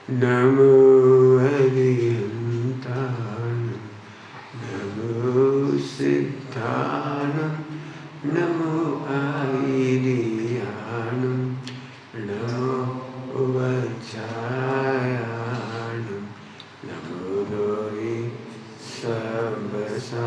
नमो हरिहन्तानं नमो सिद्धानं नमो आयिर्यानं नमो वज्रायानं नमो लोहि सर्वसाहूनं।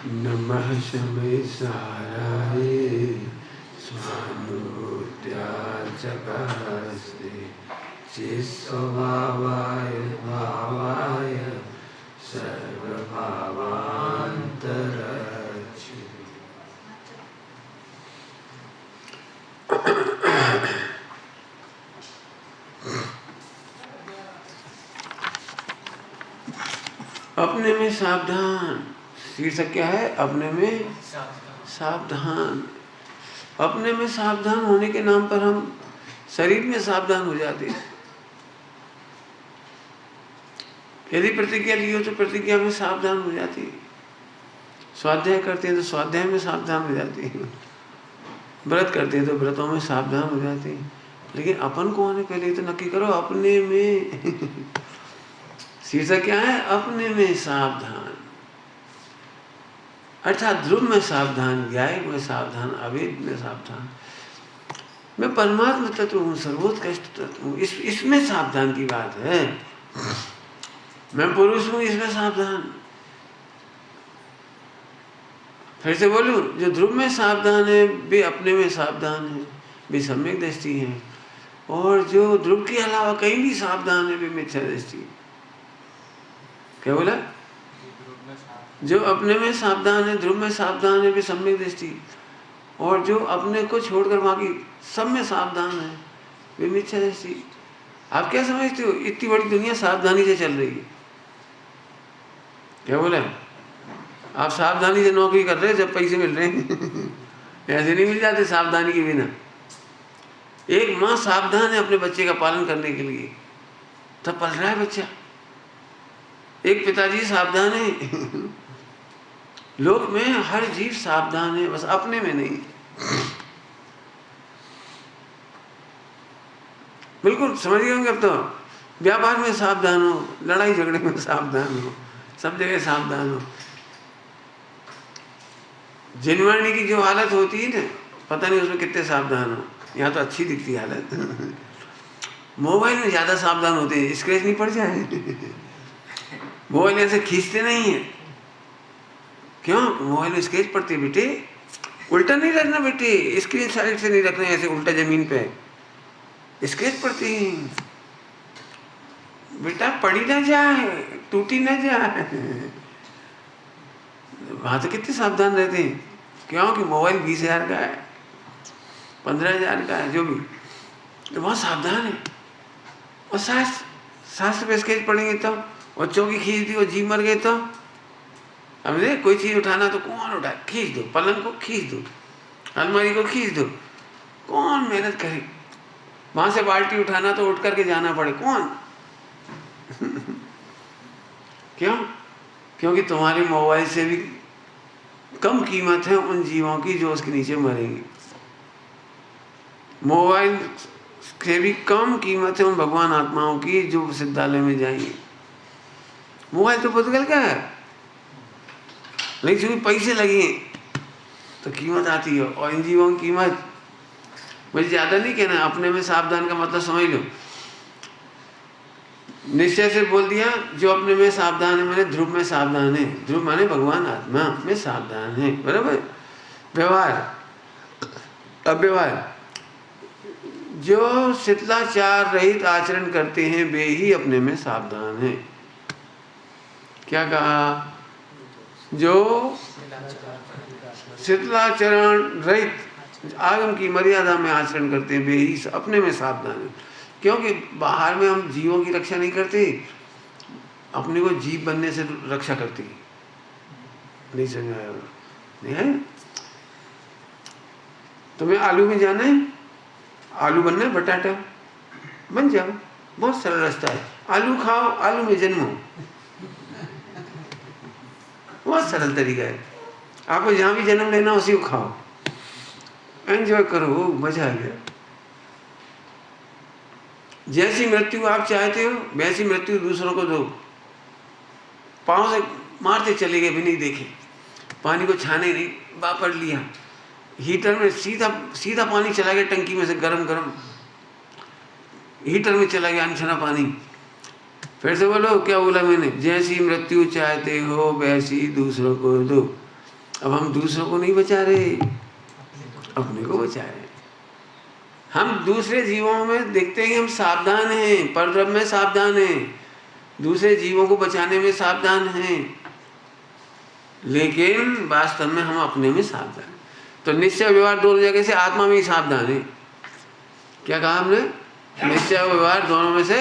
नमः शमैसाराय स्वानुद्याचकास्ते चित्स्वभावाय भावाय सर्वभावान्तरक्षे। अपने में सावधान। शीर्षक क्या है? अपने में सावधान। अपने में सावधान होने के नाम पर हम शरीर में सावधान हो जाते हैं। यदि प्रतिज्ञा ली हो तो प्रतिज्ञा में सावधान हो जाती है। स्वाध्याय करते हैं तो स्वाध्याय में सावधान हो जाती है। व्रत करते हैं तो व्रतों में सावधान हो जाते हैं। लेकिन अपन को होने पहले तो नक्की करो अपने में। शीर्षक क्या है? अपने में सावधान। अर्थात ध्रुव में सावधान, ज्ञायक में सावधान, अवेद में सावधान। मैं परमात्मा तत्व हूँ, सर्वोत्कृष्ट तत्व हूँ, इसमें सावधान की बात है। मैं पुरुष हूँ, इसमें सावधान। फिर से बोलूं, जो ध्रुव में सावधान है वे अपने में सावधान है, वे सम्यक दृष्टि हैं। और जो ध्रुव के अलावा कहीं भी सावधान है वे मिथ्या दृष्टि है। क्या बोला? जो अपने में सावधान है, ध्रुव में सावधान है, वे सम्यक दृष्टि। और जो अपने को छोड़कर बाकी सब में सावधान है वे मिथ्या दृष्टि। आप क्या समझते हो? इतनी बड़ी दुनिया सावधानी से चल रही है। क्या बोला? आप सावधानी से नौकरी कर रहे हैं जब पैसे मिल रहे हैं। ऐसे नहीं मिल जाते सावधानी के बिना। एक माँ सावधान है अपने बच्चे का पालन करने के लिए, तब पल रहा है बच्चा। एक पिताजी सावधान है। लोक में हर जीव सावधान है, बस अपने में नहीं। बिल्कुल समझ गए होंगे अब तो। व्यापार में सावधान हो, लड़ाई झगड़े में सावधान हो, सब जगह सावधान हो। जनवाणी की जो हालत होती है ना, पता नहीं उसमें कितने सावधान हो। यहाँ तो अच्छी दिखती हालत। मोबाइल में ज़्यादा सावधान होते हैं, स्क्रैच नहीं पड़ जाए। मोबाइल ऐसे खींचते नहीं है। क्यों? मोबाइल में स्क्रैच पड़ती है बेटे। उल्टा नहीं रखना बेटे, स्क्रीन साइड से नहीं रखना, ऐसे उल्टा जमीन पे स्क्रैच पड़ती है। बेटा पड़ी ना जाए, टूटी ना जाए। वहाँ तो कितने सावधान रहते हैं। क्यों? कि मोबाइल 20,000 का है, 15,000 का है, जो भी, तो वहाँ सावधान है। और शास्त्र पे स्केच पढ़ेंगे तब, और चौकी खींच दी और जी मर गए तो। अब देख, कोई चीज़ उठाना तो कौन उठाए? खींच दो, पलंग को खींच दो, अलमारी को खींच दो, कौन मेहनत करे? वहाँ से बाल्टी उठाना तो उठ करके जाना पड़े, कौन? क्यों? क्योंकि तुम्हारे मोबाइल से भी कम कीमत है उन जीवों की जो उसके नीचे मरेंगे। मोबाइल से भी कम कीमत है उन भगवान आत्माओं की जो विश्वविद्यालय में जाएंगे। मोबाइल तो पुस्तकालय का है, लेकिन चूंकि पैसे लगे तो कीमत आती है। और इन जीवों की कीमत मुझे ज़्यादा नहीं कहना, अपने में सावधान का मतलब समझ लो। निश्चय से बोल दिया, जो अपने में सावधान है, मैंने ध्रुव में सावधान है। ध्रुव माने भगवान आत्मा में सावधान है, बराबर। व्यवहार, अब व्यवहार, जो शिथिलाचार रहित आचरण करते हैं वे ही अपने में सावधान है। क्या कहा? जो शिथिलाचरण रहित आगम की मर्यादा में आचरण करते हैं वे ही अपने में सावधान है। क्योंकि बाहर में हम जीवों की रक्षा नहीं करते, अपने को जीव बनने से रक्षा करते। नहीं समझ आया? नहीं है? तुम्हें आलू में जाना है, आलू बनना है, बटाटा बन जाओ, बहुत सरल रास्ता है। आलू खाओ, आलू में जन्मो, बहुत सरल तरीका है। आपको जहाँ भी जन्म लेना उसी को खाओ, एंजॉय करो, मजा आ गया। जैसी मृत्यु आप चाहते हो वैसी मृत्यु दूसरों को दो। पाँव से मारते चले गए भी नहीं देखे, पानी को छाने नहीं, वापस लिया, हीटर में सीधा सीधा पानी चला गया, टंकी में से गरम गरम हीटर में चला गया अनछना पानी। फिर से बोलो, क्या बोला मैंने? जैसी मृत्यु चाहते हो वैसी दूसरों को दो। अब हम दूसरों को नहीं बचा रहे, अपने को बचा रहे। हम दूसरे जीवों में देखते हैं कि हम सावधान हैं, परब्रह्म में सावधान हैं, दूसरे जीवों को बचाने में सावधान हैं, लेकिन वास्तव में हम अपने में सावधान हैं। तो निश्चय व्यवहार दोनों जगह से आत्मा में ही सावधान है। क्या कहा हमने? निश्चय व्यवहार दोनों में से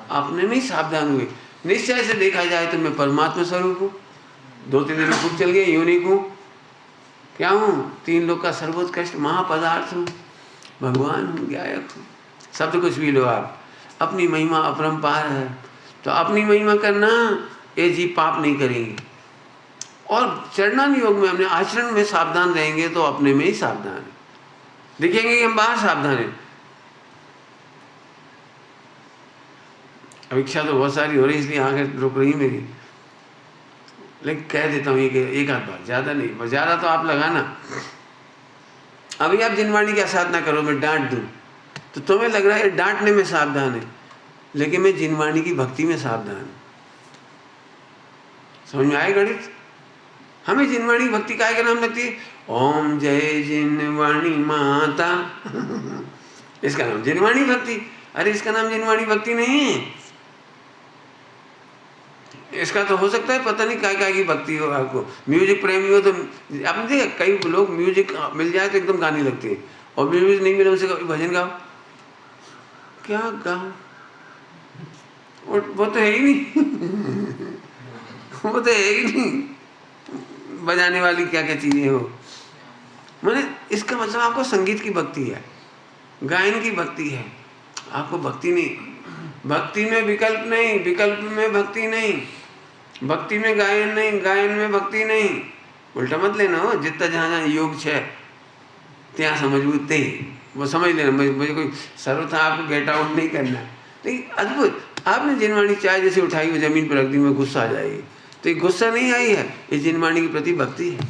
अपने में ही सावधान हुए। निश्चय से देखा जाए तो मैं परमात्मा स्वरूप हूँ, 2-3 दिन खूब चल गए, यूनिक हूँ। क्या हूँ? 3 लोग का सर्वोत्कृष्ट महापदार्थ हूँ, भगवान हूँ, गायक हूँ, शब्द कुछ भी लो आप। अपनी महिमा अपरंपार है, तो अपनी महिमा करना, ये जीव पाप नहीं करेंगे। और चरणान योग में हमने आचरण में सावधान रहेंगे तो अपने में ही सावधान है। दिखेंगे कि हम बाहर सावधान हैं। अब इच्छा तो बहुत सारी हो रही, इसलिए आंखें रुक रही मेरी, लेकिन कह देता हूँ एक आध बार, ज़्यादा नहीं, ज़्यादा तो आप लगाना। अभी आप जिनवाणी की साधना करो, मैं डांट दूँ तो तुम्हें लग रहा है डांटने में सावधान है, लेकिन मैं जिनवाणी की भक्ति में सावधान हूँ। समझ में आए गणित? हमें जिनवाणी भक्ति काय का नाम लगती है? ओम जय जिनवाणी माता इसका नाम जिनवाणी भक्ति। अरे इसका नाम जिनवाणी भक्ति नहीं है, इसका तो हो सकता है पता नहीं काय की भक्ति हो। आपको म्यूजिक प्रेमी हो तो आपने देखा, कई लोग म्यूजिक मिल जाए तो एकदम गाने लगते हैं, और म्यूजिक नहीं मिले उनसे भजन गाओ, क्या गाओ? वो तो है ही नहीं वो तो है ही नहीं, बजाने वाली क्या क्या चीजें हो। मैंने इसका मतलब आपको संगीत की भक्ति है, गायन की भक्ति है, आपको भक्ति नहीं। भक्ति में विकल्प नहीं, विकल्प में भक्ति नहीं, भक्ति में गायन नहीं, गायन में भक्ति नहीं। उल्टा मत लेना हो, जितना जहाँ जहाँ योग है त्या समझबूत थे, वो समझ लेना। मुझे कोई सर्वथा आपको गेट आउट नहीं करना। लेकिन अद्भुत, आपने जिनवाणी चाय जैसे उठाई वो जमीन पर रख दी, में गुस्सा आ जाएगी, तो ये गुस्सा नहीं आई है, ये जिनवाणी के प्रति भक्ति है।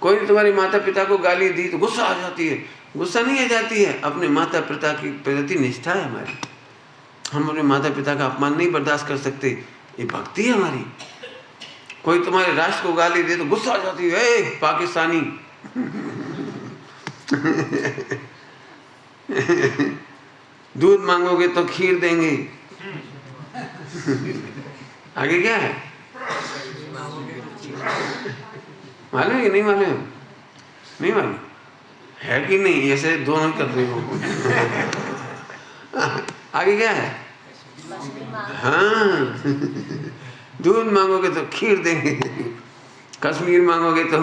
कोई तुम्हारे माता पिता को गाली दी तो गुस्सा आ जाती है, गुस्सा नहीं आ जाती है, अपने माता पिता की प्रति निष्ठा है हमारी। हम अपने माता पिता का अपमान नहीं बर्दाश्त कर सकते, ये भक्ति है हमारी। कोई तुम्हारे राष्ट्र को गाली दे तो गुस्सा आ जाती है, ए पाकिस्तानी दूध मांगोगे तो खीर देंगे। आगे क्या है मालूम है कि नहीं मालूम? नहीं मालूम है कि नहीं? ऐसे दोनों कर रहे हो आगे क्या है? हाँ दूध मांगोगे तो खीर देंगे, कश्मीर मांगोगे तो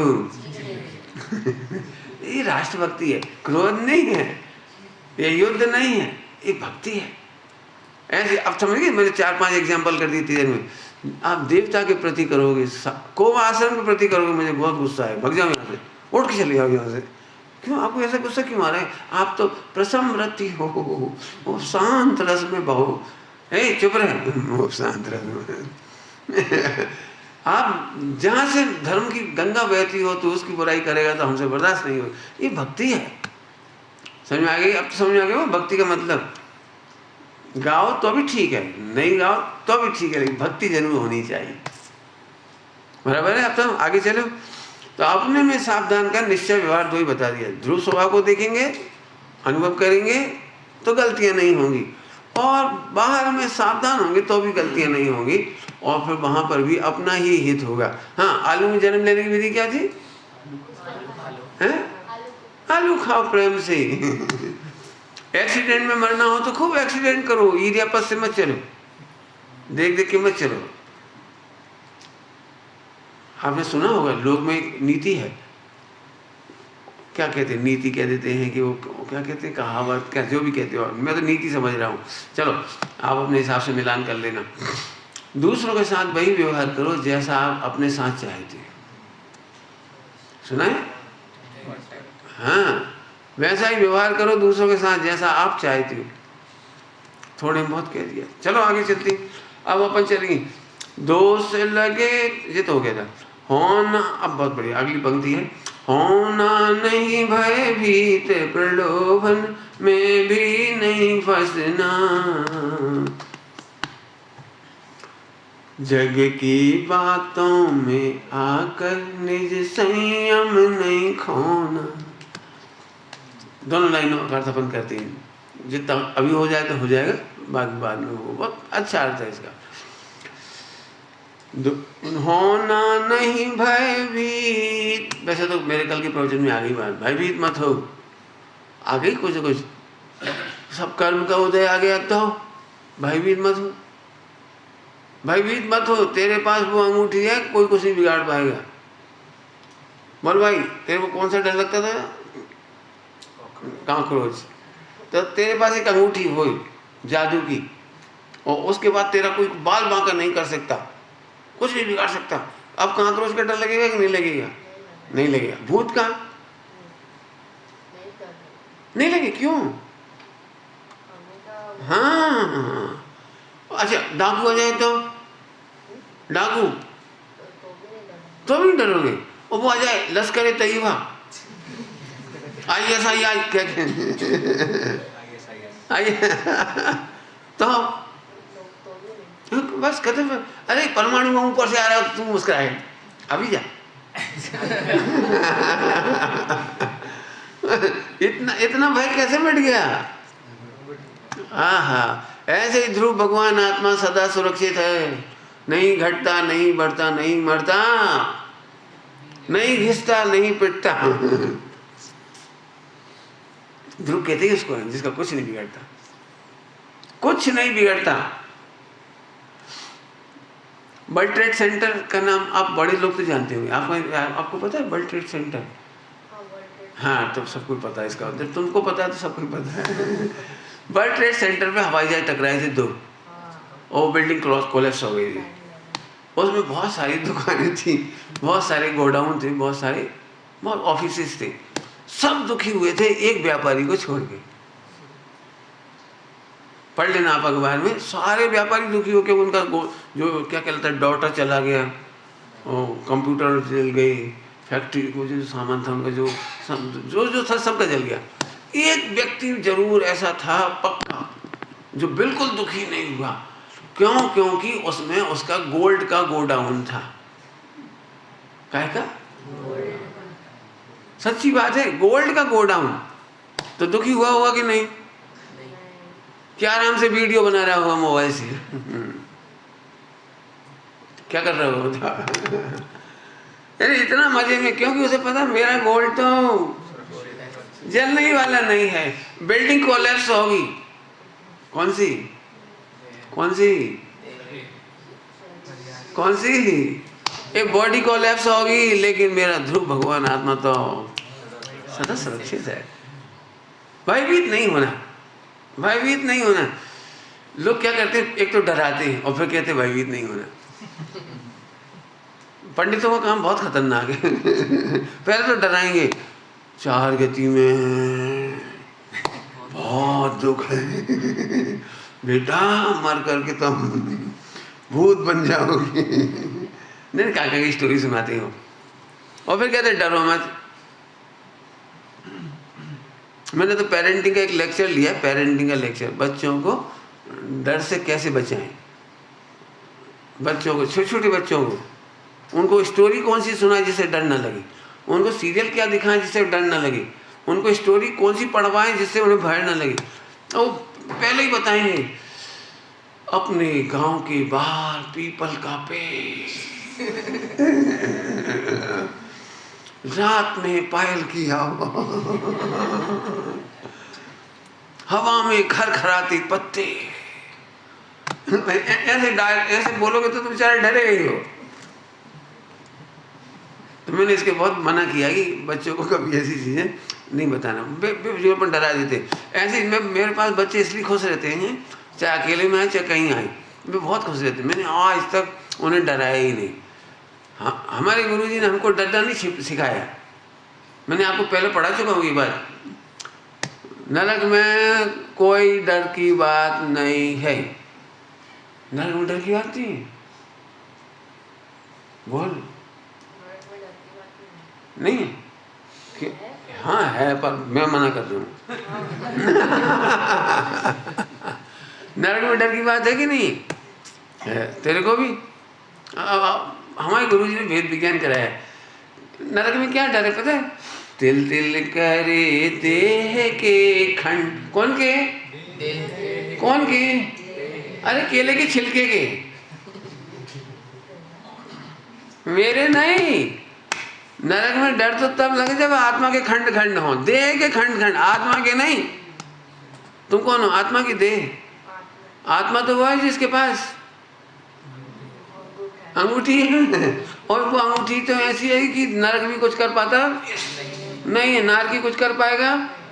ये राष्ट्रभक्ति है, क्रोध नहीं है, ये युद्ध नहीं है, ये भक्ति है। ऐसे अब समझ गए, मैंने 4-5 एग्जाम्पल कर दी देर में। आप देवता के प्रति करोगे, को आश्रम के प्रति करोगे, मुझे बहुत गुस्सा है, भग जाओ यहाँ से, उठ के चले जाओ यहाँ से, क्यों आपको ऐसा गुस्सा क्यों आ रहा है? आप तो प्रसम्रति हो, वो शांत रस में बहो। चुप रहे, वो शांत रस में। आप जहाँ से धर्म की गंगा बहती हो तो उसकी बुराई करेगा तो हमसे बर्दाश्त नहीं होगी। ये भक्ति है। समझ में आ गई? अब तो समझ में आ गया वो भक्ति का मतलब। गाओ तो भी ठीक है, नहीं गाओ तो भी ठीक है, लेकिन भक्ति जरूर होनी चाहिए। बराबर है? अब तो आगे चलो। तो अपने में सावधान का निश्चय व्यवहार दो ही बता दिया। ध्रुव स्वभाव को देखेंगे, अनुभव करेंगे तो गलतियां नहीं होंगी, और बाहर में सावधान होंगे तो भी गलतियां नहीं होंगी, और फिर वहां पर भी अपना ही हित होगा। हाँ, आलू में जन्म लेने की विधि क्या थी? आलू खाओ प्रेम से। एक्सीडेंट में मरना हो तो खूब एक्सीडेंट करो, ईरिया पस से मत चलो, देख देख के मत चलो। आपने सुना होगा लोक में एक नीति है, क्या कहते हैं, नीति कह देते हैं कि वो क्या कहते हैं, कहावत, क्या जो भी कहते हो, मैं तो नीति समझ रहा हूँ। चलो आप अपने हिसाब से मिलान कर लेना। दूसरों के साथ वही व्यवहार करो जैसा आप अपने साथ चाहते हो। सुना है? हाँ, वैसा ही व्यवहार करो दूसरों के साथ जैसा आप चाहते हो। थोड़े बहुत कह दिया, चलो आगे चलते। अब अपन चलेंगे। दोष लगे, ये तो हो गया था। होना, अब बहुत बढ़िया अगली पंक्ति है। होना नहीं भयभीत प्रलोभन में भी नहीं फंसना, जग की बातों में आकर निज संयम नहीं खोना। दोनों लाइनों का अर्थ अपन करते हैं, जितना अभी हो जाए तो हो जाएगा, बाद में वो बहुत अच्छा अर्थ है इसका। होना नहीं भयभीत, वैसे तो मेरे कल के प्रवचन में आ गई बात, भयभीत मत हो, आ गई कुछ कुछ, सब कर्म का उदय आ गया तो भयभीत मत हो, भयभीत मत हो। तेरे पास वो अंगूठी है, कोई कुछ नहीं बिगाड़ पाएगा। बोल भाई, तेरे को कौन सा डर लगता था? कॉकरोच। तो तेरे पास एक अंगूठी हो जादू की, और उसके बाद तेरा कोई बाल बांका नहीं कर सकता, कुछ नहीं बिगाड़ सकता। अब कॉकरोच का डर लगेगा कि नहीं लगेगा? नहीं लगेगा। भूत का नहीं लगे, क्यों? हाँ, अच्छा डाकू आ जाए तो? डाकू तो भी डरोगे? और वो आ जाए लश्कर तैयबा, ISI क्या तो बस खत्म। अरे परमाणु में ऊपर से आ रहा है, तू मुस्कुराए, अभी जा। इतना भय कैसे मिट गया? हाँ, ऐसे ही ध्रुव भगवान आत्मा सदा सुरक्षित है, नहीं घटता, नहीं बढ़ता, नहीं मरता, नहीं घिसता, नहीं पिटता। ध्रुव कहते हैं उसको, जिसका कुछ नहीं बिगड़ता, कुछ नहीं बिगड़ता। वर्ल्ड ट्रेड सेंटर का नाम आप बड़े लोग तो जानते होंगे, आपको पता है वर्ल्ड ट्रेड सेंटर? हाँ, तो सबको पता है इसका, जब तुमको पता है तो सबको पता है। वर्ल्ड ट्रेड सेंटर पे हवाई जहाज टकराए थे 2, और बिल्डिंग कोलैप्स हो गई थी। उसमें बहुत सारी दुकानें थी, बहुत सारे गोडाउन थे, बहुत ऑफिसेस थे, सब दुखी हुए थे एक व्यापारी को छोड़ के। पढ़ लेना आप अखबार में, सारे व्यापारी दुखी होकर, उनका जो क्या कहता है डॉटर चला गया, कंप्यूटर जल गई, फैक्ट्री को जो सामान था उनका जो था सबका जल गया। एक व्यक्ति जरूर ऐसा था पक्का जो बिल्कुल दुखी नहीं हुआ। क्यों? क्योंकि उसमें उसका गोल्ड का गोडाउन था। काय का? सच्ची बात है, गोल्ड का गोडाउन। तो दुखी हुआ होगा कि नहीं? क्या आराम से वीडियो बना रहा होगा मोबाइल से। क्या कर रहा होगा? अरे इतना मजे में, क्योंकि उसे पता मेरा गोल्ड तो जलने ही वाला नहीं है। बिल्डिंग कोलैप्स होगी, कौन सी एक बॉडी कोलैप्स होगी, लेकिन मेरा ध्रुव भगवान आत्मा तो सदा सुरक्षित है। भयभीत नहीं होना। लोग क्या करते हैं, एक तो डराते हैं और फिर कहते हैं भयभीत नहीं होना। पंडितों का काम बहुत खतरनाक है। पहले तो डराएंगे, 4 गति में बहुत दुख है बेटा, मर करके तुम भूत बन जाओगी। नहीं, काका की स्टोरी सुनाते हो। और फिर कहते डरो मत। मैंने तो पेरेंटिंग का एक लेक्चर लिया, पेरेंटिंग का लेक्चर, बच्चों को डर से कैसे बचाएं। बच्चों को, छोटे छोटे बच्चों को, उनको स्टोरी कौन सी सुनाए जिससे डर ना लगे, उनको सीरियल क्या दिखाएं जिससे डर ना लगे, उनको स्टोरी कौन सी पढ़वाएं जिससे उन्हें भय ना लगे। तो पहले ही बताएंगे, अपने गांव के बाहर पीपल का पेड़, रात में पायल की हवा में खरखराते पत्ते। ऐसे बोलोगे तो बेचारे डरे ही हो। तो मैंने इसके बहुत मना किया कि बच्चों को कभी ऐसी चीजें नहीं बताना, बेवजह डरा देते। ऐसे मेरे पास बच्चे इसलिए खुश रहते हैं, चाहे अकेले में आए चाहे कहीं आए, वे बहुत खुश रहते हैं। मैंने आज तक उन्हें डराया ही नहीं। हाँ, हमारे गुरुजी ने हमको डरना नहीं सिखाया। मैंने आपको पहले पढ़ा चुका हूँ ये बात। नरक में कोई डर की बात नहीं है। नरक में डर की बात नहीं। बोल नहीं है। हाँ है, पर मैं मना कर दूँ। नरक में डर की बात है कि नहीं है? तेरे को भी हमारे गुरुजी ने वेद विज्ञान कराया। नरक में क्या डर है पता है? तिल तिल करे देह के खंड। कौन के? कौन के? अरे केले के छिलके के, मेरे नहीं। नरक में डर तो तब लगे जब आत्मा के खंड खंड हो, देह के खंड खंड, आत्मा के नहीं। तुम कौन हो? आत्मा की देह। आत्मा तो वो है जिसके पास अंगूठी है, और वो अंगूठी तो ऐसी है कि नरक भी कुछ कर पाता नहीं है। नारकी कुछ कर पाएगा?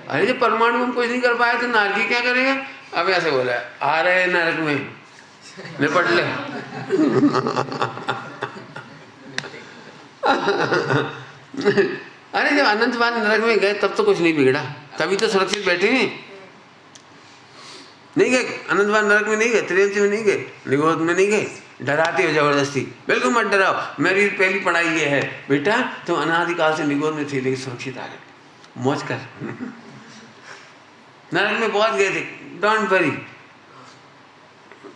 अरे जब परमाणु हम कुछ नहीं कर पाए तो नारकी क्या करेगा? अब ऐसे बोला आ रहे नरक में, निपट ले। अरे जब अनंतवान नरक में गए तब तो कुछ नहीं बिगड़ा, तभी तो सुरक्षित बैठे हैं। नहीं गए अनंतवान नरक में, नहीं गए त्रियंच में, नहीं गए निगोद में, नहीं गए। डराते हो जबरदस्ती, बिल्कुल मत डराओ। मेरी पहली पढ़ाई ये है, बेटा तुम अनादिकाल से निगोद में थे लेकिन सुरक्षित आ गए, मौज कर। नरक में बहुत गए थे, डोंट वरी।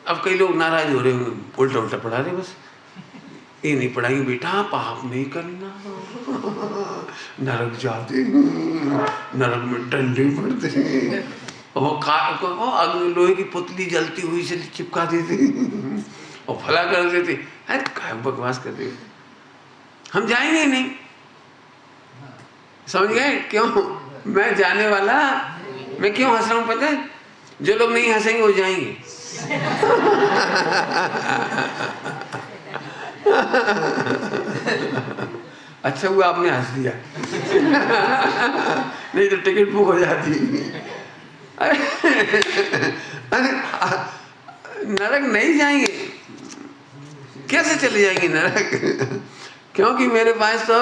अब कई लोग नाराज हो रहे होंगे, उल्टा उल्टा पढ़ा रहे, बस ये नहीं पढ़ाएंगे बेटा पाप नहीं करना, नरक जाते, नरक में डंडे पड़ते, और लोहे की पुतली जलती हुई से चिपका देते और फला कर देते। अरे क्या बकवास कर रहे, हम जाएंगे नहीं। समझ गए क्यों मैं जाने वाला? मैं क्यों हंस रहा हूँ पता है? जो लोग नहीं हंसेंगे वो जाएंगे। अच्छा हुआ आपने हंस दिया, नहीं तो टिकट बुक हो जाती। अरे नरक नहीं जाएंगे, कैसे चले जाएंगे नरक? क्योंकि मेरे पास तो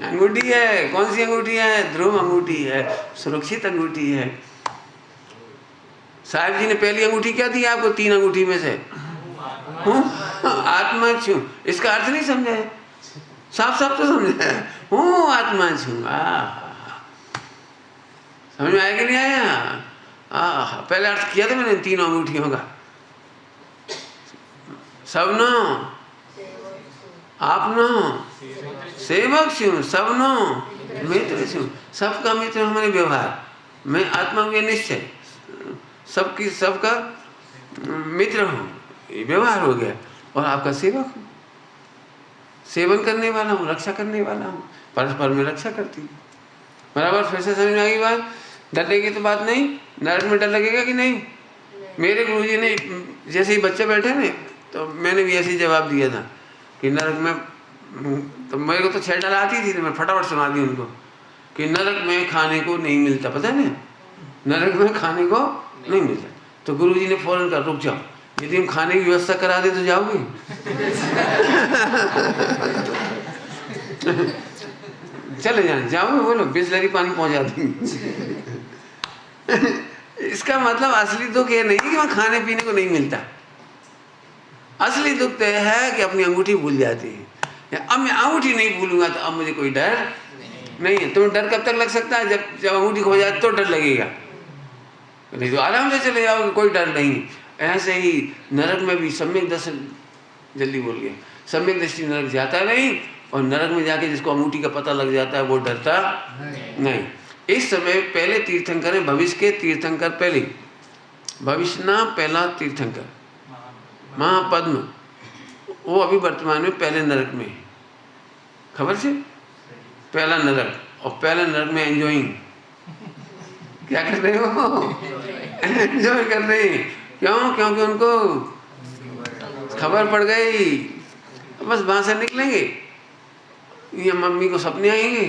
अंगूठी है। कौन सी अंगूठी है? ध्रुव अंगूठी है, सुरक्षित अंगूठी है। साहिब जी ने पहली अंगूठी क्या दी आपको? 3 अंगूठी में से आत्मा छू। इसका अर्थ नहीं समझे? साफ साफ तो समझे, हूँ आत्मा छू। समझ में आया कि नहीं आया? पहले अर्थ किया था मैंने 3 अंगूठियों का। सबनो आपनो सेवक छू, सबनो मित्र छू। सबका मित्र हमारे व्यवहार मैं आत्मा के निश्चय, सबकी सबका मित्र हूँ, व्यवहार हो गया। और आपका सेवक हूँ, सेवन करने वाला हूँ, रक्षा करने वाला हूँ, परस्पर में रक्षा करती हूँ। बराबर? फिर से समझ में आई बात? डरने की तो बात नहीं। नरक में डर लगेगा कि नहीं? मेरे गुरुजी ने जैसे ही बच्चे बैठे ने तो मैंने भी ऐसे ही जवाब दिया था कि नरक में, तो मेरे को तो 6 डर आती थी, मैं फटाफट सुना दी उनको कि नरक में खाने को नहीं मिलता, पता है ना? नरक में खाने को नहीं मिलता। तो गुरुजी ने फौरन कहा रुक जाओ, यदि हम खाने की व्यवस्था करा दे तो जाओगे? चले जाने, जाओगे बोलो बिस्लरी पानी पहुंचा देंगे। इसका मतलब असली दुख ये नहीं कि वहाँ खाने पीने को नहीं मिलता, असली दुख तो है कि अपनी अंगूठी भूल जाती है। अब मैं अंगूठी नहीं भूलूंगा तो अब मुझे कोई डर नहीं है। तुम्हें डर कब तक लग सकता है? जब अंगूठी खो जाए तो डर लगेगा, नहीं तो आराम से चले जाओगे, कोई डर नहीं। ऐसे ही नरक में भी सम्यक दर्शन, जल्दी बोल गया, सम्यक दृष्टि नरक जाता नहीं, और नरक में जाके जिसको अंगूठी का पता लग जाता है वो डरता नहीं। इस समय पहले तीर्थंकर है, भविष्य के तीर्थंकर पहले, भविष्य ना पहला तीर्थंकर महापद्म, वो अभी वर्तमान में पहले नरक में है, खबर से पहला नरक, और पहले नरक में एंजॉइंग, क्या कर रहे हो? एंजॉय कर रहे हैं। क्यों? क्योंकि उनको खबर पड़ गई, बस वहां से निकलेंगे, ये मम्मी को सपने आएंगे।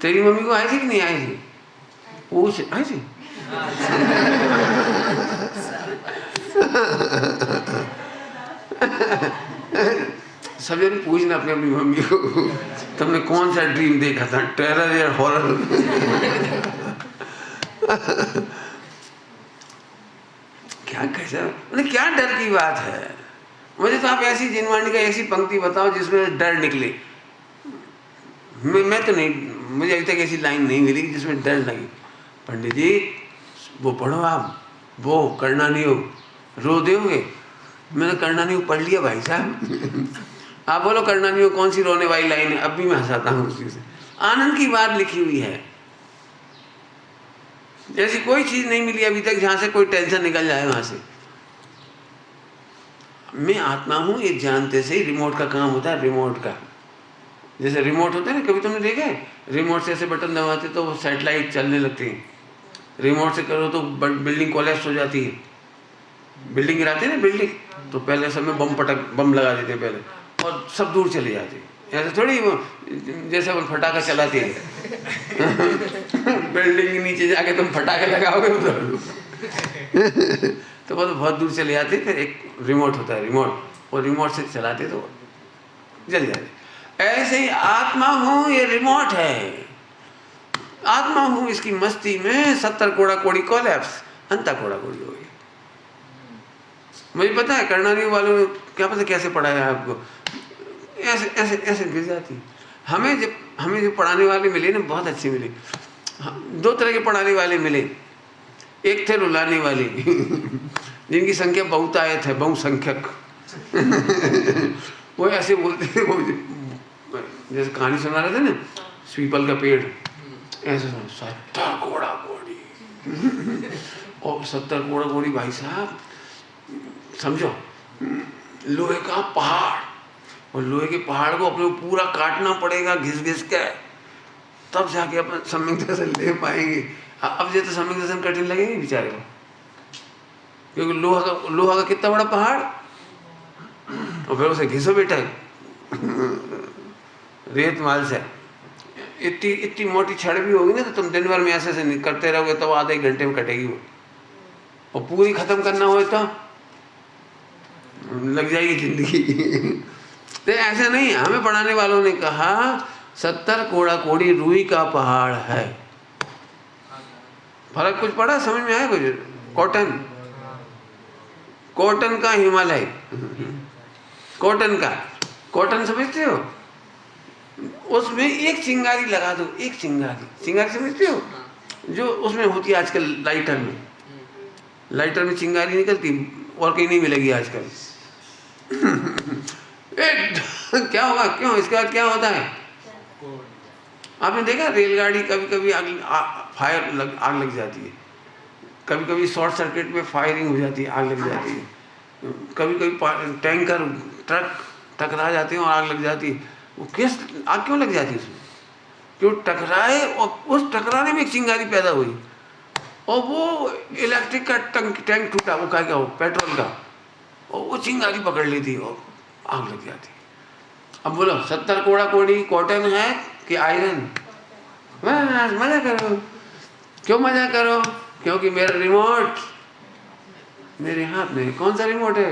तेरी मम्मी को आई थी कि नहीं आई थी? पूछ, आई थी? सब जन पूछना अपने अपनी मम्मी को, तुमने कौन सा ड्रीम देखा था, टेरर या हॉरर? क्या कैसा, मतलब क्या डर की बात है? मुझे तो आप ऐसी जिनवाणी का ऐसी पंक्ति बताओ जिसमें डर निकले। मैं तो नहीं, मुझे अभी तक ऐसी लाइन नहीं मिली जिसमें डर लगे। पंडित जी वो पढ़ो आप, वो करना नहीं हो, रो दोगे। मैंने करना नहीं हो पढ़ लिया भाई साहब। आप बोलो करना नहीं हो कौन सी रोने वाली लाइन है? अब भी मैं हंसाता हूँ उसी से। आनंद की बात लिखी हुई है, जैसी कोई चीज नहीं मिली अभी तक जहां से कोई टेंशन निकल जाए वहां से। मैं आत्मा हूं ये जानते से ही रिमोट का काम होता है। रिमोट का जैसे रिमोट होते हैं ना, कभी तुमने देखे रिमोट से ऐसे बटन दबाते तो वो सैटेलाइट चलने लगती है। रिमोट से करो तो बिल्डिंग कोलैप्स हो जाती है। बिल्डिंग गिराते हैं ना, बिल्डिंग तो पहले सब में बम लगा देते हैं पहले, और सब दूर चले जाते हैं। ऐसे थोड़ी वो जैसे वो फटाखा चलाते हैं। बिल्डिंग के नीचे जाके तुम फटाखे लगाओगे उधर तो वो तो बहुत दूर चले जाते। फिर एक रिमोट होता है, रिमोट, और रिमोट से चलाते तो जल जाते। ऐसे ही आत्मा हूँ ये रिमोट है, आत्मा हूँ इसकी मस्ती में 70 कोड़ा कोड़ी कोलैप्स, अंता कोड़ा कोड़ी हो गई। मुझे पता है करनानी वालों ने क्या पता कैसे पढ़ाया आपको, ऐसे ऐसे ऐसे गिर जाती। हमें जो पढ़ाने वाले मिले ना बहुत अच्छे मिले। दो तरह के पढ़ाने वाले मिले, एक थे रुलाने वाले जिनकी संख्या बहुतायत है, बहुसंख्यक। वो ऐसे बोलते थे, वो जैसे कहानी सुना रहे थे ना, पीपल का पेड़, ऐसे 70 कोड़ा कोड़ी। और 70 कोड़ा कोड़ी भाई साहब समझो, लोहे का पहाड़, और लोहे के पहाड़ को अपने पूरा काटना पड़ेगा घिस घिस के, तब जाके अपन सम्यक दर्शन ले पाएंगे। अब ये तो सम्यक दर्शन कठिन लगेंगे बेचारे को, क्योंकि लोहा का कितना बड़ा पहाड़, और फिर उसे घिसो बेटा रेत माल से। इतनी मोटी छड़ भी होगी ना तो तुम दिन भर में ऐसे करते रहोगे तो आधे एक घंटे में कटेगी वो, और पूरी खत्म करना हो तो लग जाएगी जिंदगी। तो ऐसा नहीं, हमें पढ़ाने वालों ने कहा 70 कोड़ा कोड़ी रूई का पहाड़ है। फर्क कुछ पड़ा, समझ में आया कुछ? कॉटन का हिमालय, कॉटन समझते हो? उसमें एक चिंगारी लगा दो, एक चिंगारी समझते हो जो उसमें होती है आजकल लाइटर में चिंगारी निकलती, और कहीं नहीं मिलेगी आजकल। क्या होगा, क्यों, इसके बाद क्या होता है? आपने देखा रेलगाड़ी कभी कभी आग लग जाती है, कभी कभी शॉर्ट सर्किट में फायरिंग हो जाती है, आग लग जाती है, कभी कभी टैंकर ट्रक टकरा जाते हैं और आग लग जाती है। वो किस आग क्यों लग जाती है उसमें? क्यों टकराए, और उस टकराने में एक चिंगारी पैदा हुई, और वो इलेक्ट्रिक का टैंक टूटा, वो क्या हो पेट्रोल का, और वो चिंगारी पकड़ लेती और आग लग जाती। अब बोलो 70 कोड़ा कोड़ी कॉटन है कि आयरन? मजा करो। क्यों मजा करो? क्योंकि मेरा रिमोट मेरे हाथ में। कौन सा रिमोट है?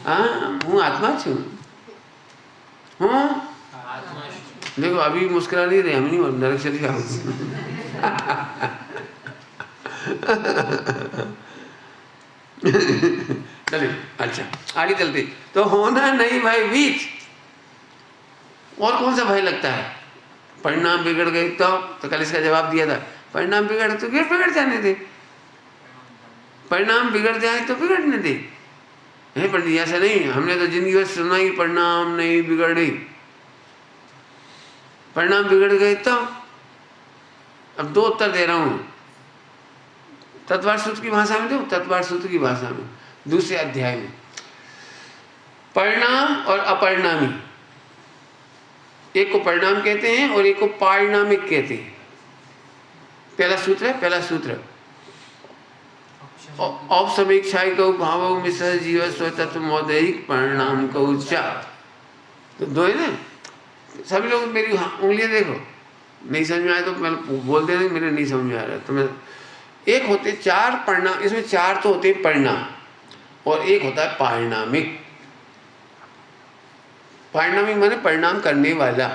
हाँ, हूँ आत्मा छू, हूँ देखो अभी मुस्कुरा नहीं रहे, हम नहीं नरक चले जाओ। चलिए अच्छा आगे चलते। तो होना नहीं भय वीत, और कौन सा भय लगता है? परिणाम बिगड़ गए तो कल इसका जवाब दिया था, परिणाम बिगड़ तो बिगड़ जाने दे, परिणाम बिगड़ जाए तो बिगड़ने दे। नहीं पंडित ऐसा नहीं, हमने तो जिंदगी भर सुना ही परिणाम नहीं बिगड़े, परिणाम बिगड़ गए तो। अब दो उत्तर दे रहा हूं, तत्वार्थ सूत्र की भाषा में, दो तत्वार्थ सूत्र की भाषा में, दूसरे अध्याय में। परिणाम और अपरिणामी, एक को परिणाम कहते हैं और एक को पारिणामिक कहते हैं। पहला सूत्र है, पहला सूत्र औपसमीक्षाई को भाव मिश्र जीव स्वतत्व मौदैहिक परिणाम को उच्चा। तो दो है ना, सभी लोग मेरी उंगलियां देखो, नहीं समझ में आया तो मैं बोल देना मेरे नहीं समझ में आ रहा। तो मैं एक होते चार परिणाम, इसमें चार तो होते परिणाम और एक होता है पारिणामिक। पारिणामिक माने परिणाम करने वाला।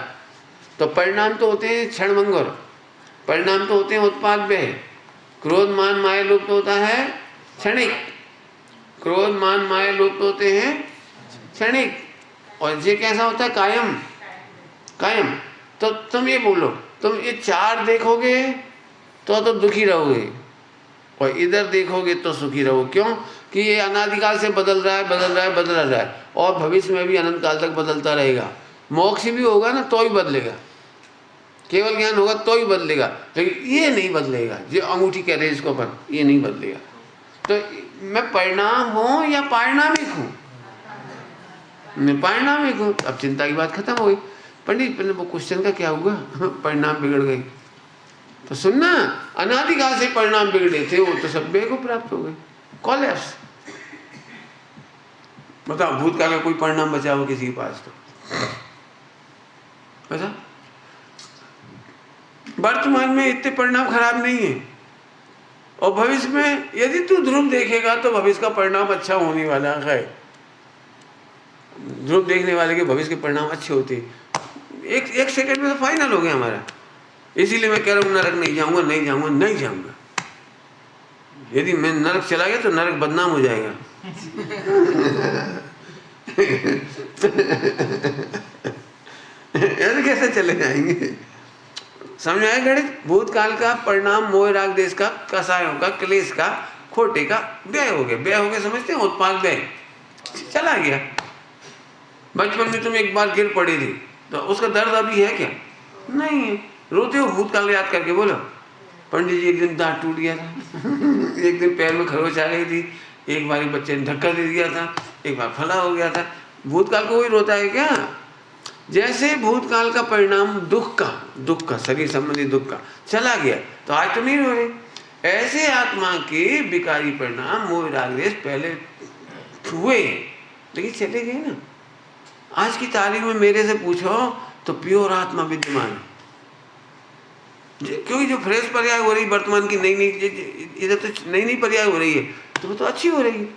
तो परिणाम तो होते हैं क्षणभंगुर, परिणाम तो होते हैं उत्पाद व्यय। क्रोध मान माया लोप तो होता है क्षणिक, क्रोध मान माया लोप तो होते हैं क्षणिक, और ये कैसा होता है? कायम, कायम। तो तुम ये बोलो, तुम ये चार देखोगे तो दुखी रहोगे, और इधर देखोगे तो सुखी रहो। क्यों? कि ये अनादिकाल से बदल रहा है, बदल रहा है, बदल रहा है, और भविष्य में भी अनंत काल तक बदलता रहेगा। मोक्ष भी होगा ना तो ही बदलेगा, केवल ज्ञान होगा तो ही बदलेगा, लेकिन ये नहीं बदलेगा। जो अंगूठी कह रहे हैं इसको अपन, ये नहीं बदलेगा। तो मैं परिणाम हूं या पारिणामिक हूं? मैं पारिणामिक हूं। अब चिंता की बात खत्म हो गई। पंडित पहले वो क्वेश्चन का क्या हुआ? परिणाम बिगड़ गई तो सुनना, अनादिकाल से परिणाम बिगड़े थे वो तो सब व्यय को प्राप्त हो गए, कोलैप्स। बताओ भूतकाल का कोई परिणाम बचा हो किसी के पास? तो बता, वर्तमान में इतने परिणाम खराब नहीं है, और भविष्य में यदि तू ध्रुव देखेगा तो भविष्य का परिणाम अच्छा होने वाला है। ध्रुव देखने वाले के भविष्य के परिणाम अच्छे होते हैं। एक सेकंड में तो फाइनल हो गया हमारा। इसीलिए मैं कह रहा हूँ नरक नहीं जाऊंगा, नहीं जाऊंगा, नहीं जाऊंगा। यदि मैं नरक चला गया तो नरक बदनाम हो जाएगा। ऐसे कैसे चले जाएंगे? समझ आए गणित? भूतकाल का परिणाम मोह राग देश का, कसायों का, क्लेश का, खोटे का व्यय हो गया। व्यय हो गया समझते हैं? उत्पाद व्यय चला गया। बचपन में तुम एक बार गिर पड़ी थी तो उसका दर्द अभी है क्या? नहीं है। रोते हो भूतकाल याद करके? बोलो पंडित जी एक दिन दांत टूट गया था, एक दिन पैर में खरोच आ गई थी, एक बार बच्चे ने धक्का दे दिया था, एक बार फला हो गया था। भूतकाल को वही रोता है क्या? जैसे भूतकाल का परिणाम दुख का शरीर संबंधी दुख का चला गया तो आज तो नहीं हो रहे, ऐसे आत्मा के विकारी परिणाम मोह राग द्वेष पहले हुए लेकिन चले गए ना। आज की तारीख में मेरे से पूछो तो प्योर आत्मा विद्यमान है, क्योंकि जो फ्रेश पर्याय हो रही वर्तमान की, नई इधर तो नई पर्याय हो रही है तो वो तो अच्छी हो रही है।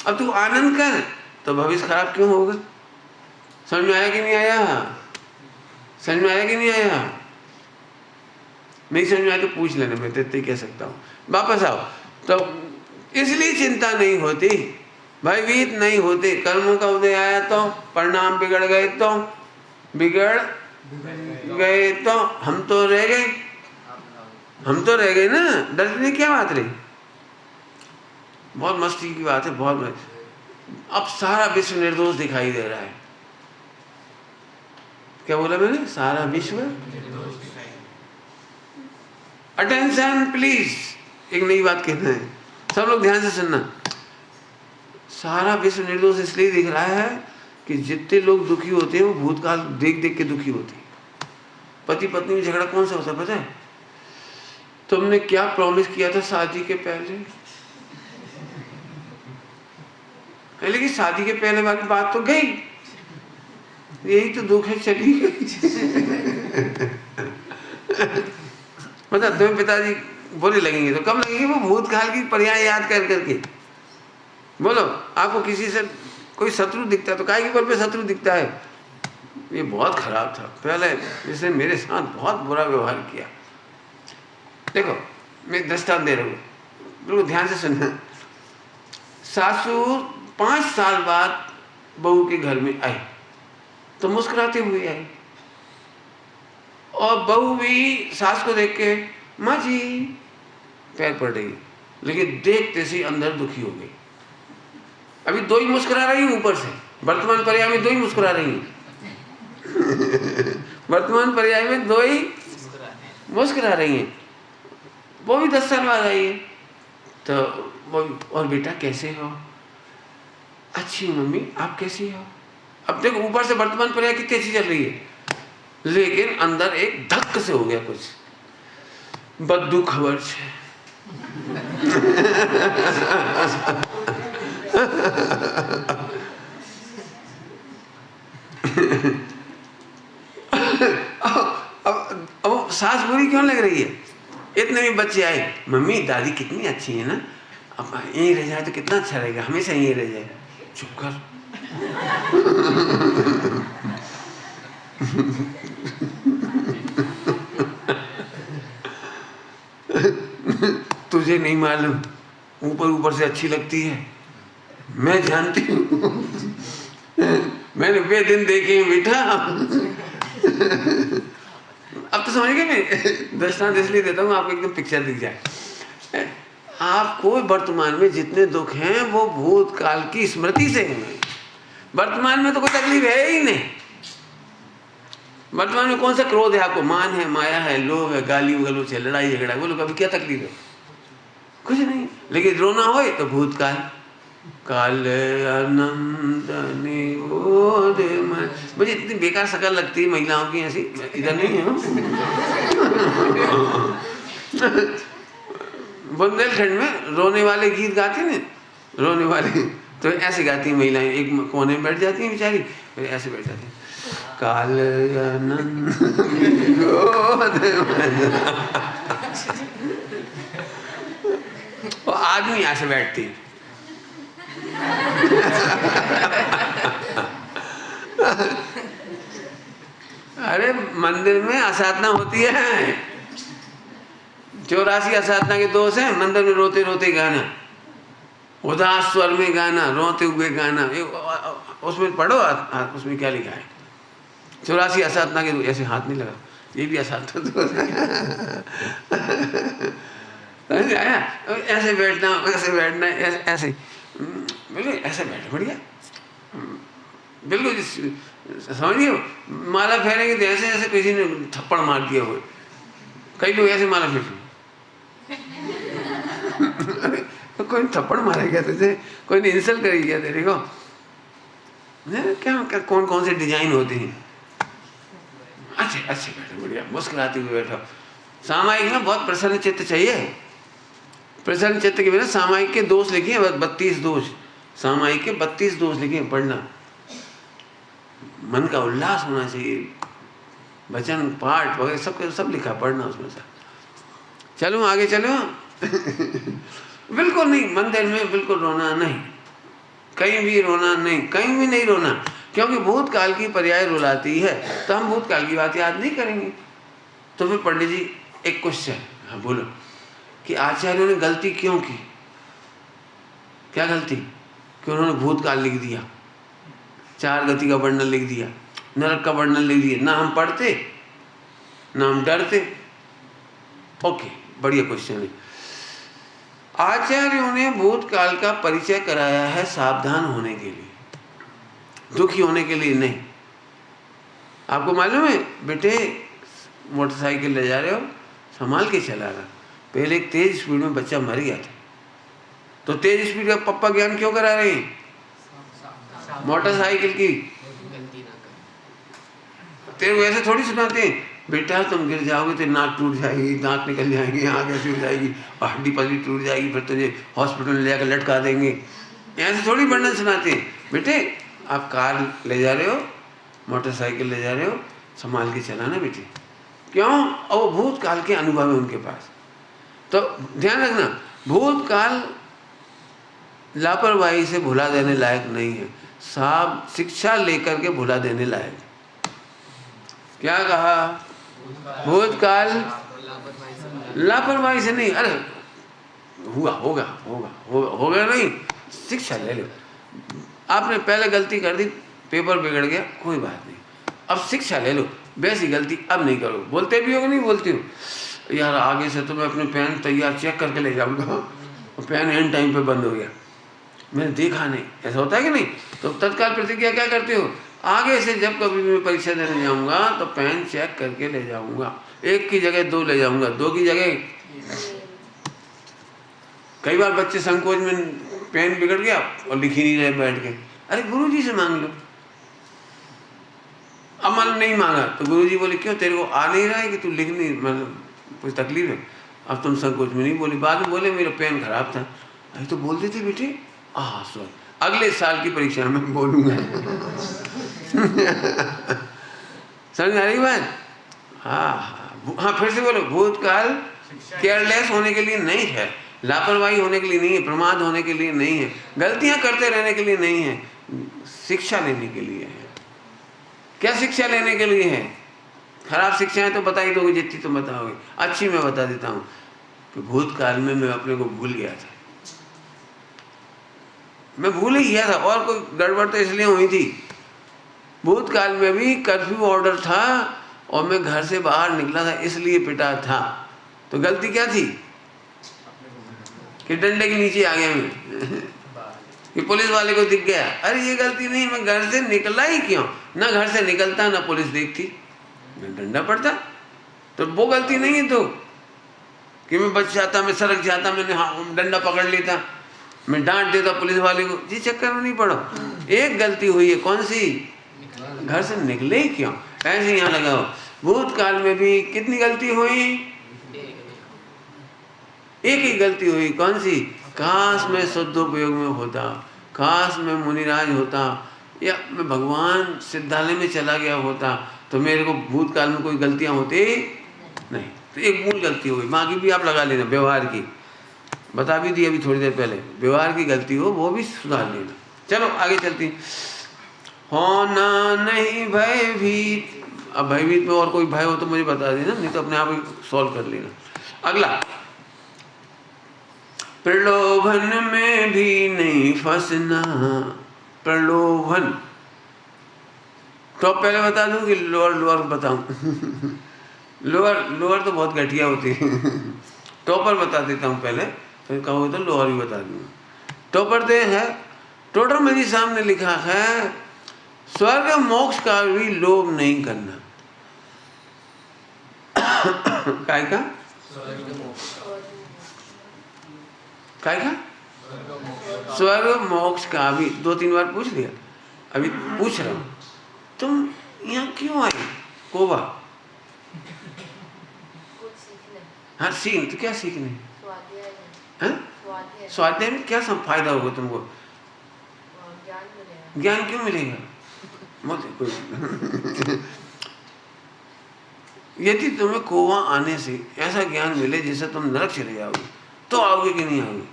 अब तू आनंद कर तो भविष्य खराब क्यों होगा? समझ में आया कि नहीं आया? समझ में आया कि नहीं आया? नहीं समझ में आया तो पूछ लेना, मैं तो इतना कह सकता हूँ। वापस आओ। तो इसलिए चिंता नहीं होती, भयभीत नहीं होते। कर्मों का उदय आया तो, परिणाम बिगड़ गए तो, बिगड़ गए तो हम तो रह गए, हम तो रह गए ना। डरने की क्या बात रही? बहुत मस्ती की बात है, बहुत मस्ती। अब सारा विश्व निर्दोष दिखाई दे रहा है। क्या बोला मैंने? सारा विश्व। अटेंशन प्लीज, एक नई बात कहना है, सब लोग ध्यान से सुनना। सारा विश्व निर्दोष इसलिए दिख रहा है कि जितने लोग दुखी होते हैं वो भूतकाल देख देख के दुखी होते हैं। पति पत्नी में झगड़ा कौन सा होता है पता है? तुमने क्या प्रॉमिस किया था शादी के पहले? लेकिन शादी के पहले वाली बात तो गई, यही तो दुख है, चली गई। मतलब तुम्हें पिताजी बुरे लगेंगे तो कब लगेंगे? वो भूतकाल की पर्याय याद कर करके। बोलो आपको किसी से कोई शत्रु दिखता है तो काहे के बल पे शत्रु दिखता है? ये बहुत खराब था, पहले इसने मेरे साथ बहुत बुरा व्यवहार किया। देखो मैं दृष्टांत दे रहा हूँ, बिल्कुल ध्यान से सुनना। सासू 5 साल बाद बहू के घर में आई तो मुस्कुराते हुए आई, और बहू भी सास को देख के माँ जी पैर पड़ रही, लेकिन देखते से अंदर दुखी हो गई। अभी 2 ही मुस्कुरा रही हूँ ऊपर से, वर्तमान पर्याय में 2 ही मुस्कुरा रही हूँ। वर्तमान पर्याय में 2 ही मुस्कुरा रही हैं। वो भी 10 साल बाद आई है तो वो, और बेटा कैसे हो? अच्छी मम्मी, आप कैसी हो? अब देखो ऊपर से वर्तमान पर्याय कितनी अच्छी चल रही है, लेकिन अंदर एक धक्क से हो गया कुछ, बद्दू खबर छे। अब सास बुरी क्यों लग रही है? इतने भी बच्चे आए, मम्मी दादी कितनी अच्छी है ना, अब यहीं रह जाए तो कितना अच्छा रहेगा, हमेशा यहीं रह जाए। चुप कर। तुझे नहीं मालूम, ऊपर ऊपर से अच्छी लगती है, मैं जानती हूँ। मैंने वे दिन देखे हैं बेटा। अब तो समझ गए, मैं दृष्टांत इसलिए देता हूँ आपको एकदम पिक्चर दिख जाए। आपको वर्तमान में जितने दुख हैं वो भूतकाल की स्मृति से हुए, वर्तमान में तो कोई तकलीफ है ही नहीं। वर्तमान में कौन सा क्रोध है आपको? मान है, माया है, लोभ है, गाली गलौज है, लड़ाई झगड़ा, बोलो कभी क्या तकलीफ है? कुछ नहीं। लेकिन रोना हो तो भूतकाल, काल आनंद निबोध मन। मुझे इतनी बेकार शकल लगती है महिलाओं की, ऐसी इधर नहीं है। बुंदेलखंड में रोने वाले गीत गाते हैं, रोने वाले तो ऐसे गाती हैं महिलाएं, एक कोने में बैठ जाती हैं बेचारी, ऐसे बैठ जाती हैं, काल आनंद निबोध मन। वो आदमी ऐसे बैठती है। अरे मंदिर में असाधना होती है, 84 असाधना के दोष हैं। मंदिर में रोते रोते गाना, उदास स्वर में गाना, रोते हुए गाना, उसमें पढ़ो उसमें क्या लिखा है। 84 असाधना के, ऐसे हाथ नहीं लगा, ये भी असाधना दोष है। ऐसे बैठना, ऐसे बैठना, ऐसे बिल्कुल ऐसे बैठ, बढ़िया बिल्कुल समझिए। माला फेरेंगे तो ऐसे ऐसे किसी ने थप्पड़ मार दिया हो, कई लोग ऐसे माला फेंक। तो कोई थप्पड़ मारा गया तुझे, कोई ने इंसल्ट करी गया तेरे को? क्या कौन कौन से डिजाइन होते हैं। अच्छे अच्छे बैठो, बढ़िया मुस्कुराते हुए बैठो। सामायिक में बहुत प्रसन्न चित्त चाहिए। प्रसन्न चित्त के बिना सामायिक के दोष लिखे, 32 दोष सामायिक के, 32 दोष लिखे, पढ़ना। मन का उल्लास होना चाहिए, वचन पाठ वगैरह सब लिखा, पढ़ना उसमें से। चलो आगे चलो। बिल्कुल नहीं, मंदिर में बिल्कुल रोना नहीं, कहीं भी रोना नहीं, कहीं भी नहीं रोना, क्योंकि भूतकाल की पर्याय रुलाती है, तो हम भूतकाल की बात याद नहीं करेंगे। तो फिर पंडित जी एक क्वेश्चन, हाँ बोलो, कि आचार्यों ने गलती क्यों की? क्या गलती? कि उन्होंने भूतकाल लिख दिया, 4 गति का वर्णन लिख दिया, नरक का वर्णन लिख दिया, ना हम पढ़ते ना हम डरते। ओके, बढ़िया क्वेश्चन है। आचार्यों ने भूतकाल का परिचय कराया है सावधान होने के लिए, दुखी होने के लिए नहीं। आपको मालूम है बेटे, मोटरसाइकिल ले जा रहे हो, संभाल के चला रहा। पहले एक तेज स्पीड में बच्चा मर गया था, तो तेज स्पीड का पप्पा ज्ञान क्यों करा रहे हैं? मोटरसाइकिल की तेरे को ऐसे थोड़ी सुनाते हैं, बेटा तुम गिर जाओगे तो नाक टूट जाएगी, दांत निकल जाएंगे, आँख ऐसी हो जाएगी, हड्डी पसली टूट जाएगी, फिर तुझे हॉस्पिटल ले जाकर लटका देंगे। ऐसे थोड़ी वर्णन सुनाते हैं। बेटे आप कार ले जा रहे हो, मोटरसाइकिल ले जा रहे हो, संभाल के चलाना बेटे। क्यों? और वो भूतकाल के अनुभव है उनके पास। तो ध्यान रखना, भूतकाल लापरवाही से भुला देने लायक नहीं है, साफ शिक्षा लेकर के भुला देने लायक। क्या कहा? भूतकाल लापरवाही से नहीं, अरे होगा नहीं, शिक्षा ले लो। आपने पहले गलती कर दी, पेपर बिगड़ गया, कोई बात नहीं, अब शिक्षा ले लो, वैसी गलती अब नहीं करो। बोलते भी हो कि नहीं बोलती हो? यार आगे से तो मैं अपने पेन तैयार चेक करके ले जाऊंगा, पेन एंड टाइम पे बंद हो गया, मैंने देखा नहीं, ऐसा होता है कि नहीं? तो तत्काल प्रतिज्ञा क्या करते हो? आगे से जब कभी मैं परीक्षा देने जाऊंगा तो पेन चेक करके ले जाऊंगा, 1 की जगह 2 ले जाऊंगा, 2 की जगह। कई बार बच्चे संकोच में पेन बिगड़ गया और लिख ही नहीं रहे बैठ के, अरे गुरुजी से मांग लो। अब मान नहीं मांगा तो गुरुजी बोले क्यों, तेरे को आ नहीं रहा है कि तू लिख नहीं, मतलब कुछ तकलीफ है? अब तुम संकोच में नहीं बोले, बाद में बोले मेरा पेन खराब था। अरे तो बोल देते बेटे, सॉरी, अगले साल की परीक्षा में बोलूंगा। समझ आ रही बात? हाँ, फिर से बोलो। भूतकाल केयरलेस होने के लिए नहीं है, लापरवाही होने के लिए नहीं है, प्रमाद होने के लिए नहीं है, गलतियां करते रहने के लिए नहीं है, शिक्षा लेने के लिए है। क्या शिक्षा लेने के लिए है? खराब शिक्षाएं तो बता ही दोगे जितनी तुम बताओगे, अच्छी मैं बता देता हूँ कि भूतकाल में मैं अपने को भूल गया था, मैं भूल ही गया था, और कोई गड़बड़ तो इसलिए हुई थी। भूतकाल में भी कर्फ्यू ऑर्डर था और मैं घर से बाहर निकला था, इसलिए पिटा था। तो गलती क्या थी कि डंडे के नीचे आ गया मैं, कि पुलिस वाले को दिख गया। अरे ये गलती नहीं, मैं घर से निकला ही क्यों? ना घर से निकलता ना पुलिस देखती, मैं डंडा पड़ता। तो वो गलती नहीं है तो कि मैं बच जाता, मैं सड़क जाता, मैंने डंडा पकड़ लेता, मैं डांट देता पुलिस वाले को, जी चक्कर में नहीं पड़ो। एक गलती हुई है, कौन सी? घर से निकले ही क्यों? ऐसे यहाँ लगाओ, भूतकाल में भी कितनी गलती हुई? एक ही गलती हुई, कौन सी? काश मैं शुद्धोपयोग में होता, काश मैं मुनिराज होता, या मैं भगवान सिद्धालय में चला गया होता तो मेरे को भूतकाल में कोई गलतियां होती नहीं। तो एक मूल गलती हुई, बाकी भी आप लगा लेना, व्यवहार की बता भी दी अभी थोड़ी देर पहले, व्यवहार की गलती हो वो भी सुधार लेना। चलो आगे चलती। होना नहीं भयभीत, अब भयभीत में और कोई भय हो तो मुझे बता देना, नहीं तो अपने आप ही सॉल्व कर लेना। अगला, प्रलोभन में भी नहीं फंसना। प्रलोभन तो पहले बता दूं कि लोअर बताऊं? लोअर तो बहुत घटिया होती है। टॉपर बता देता हूं पहले, फिर कहो तो लोअर भी बता दूंगा। टॉपर दे है, टोडरमल जी साहब ने लिखा है, स्वर्ग मोक्ष का भी लोभ नहीं करना। काय का? काय का? स्वर्ग मोक्ष का भी 2-3 बार पूछ लिया, अभी पूछ रहा हूं, तुम यहाँ क्यों आए कोबा? हाँ सीखने, तो क्या सीखने? स्वाध्याय में क्या सब फायदा होगा तुमको? ज्ञान क्यों मिलेगा? यदि तुम्हें कोवा आने से ऐसा ज्ञान मिले जिससे तुम नरक चले जाओगे तो आओगे कि नहीं आओगे?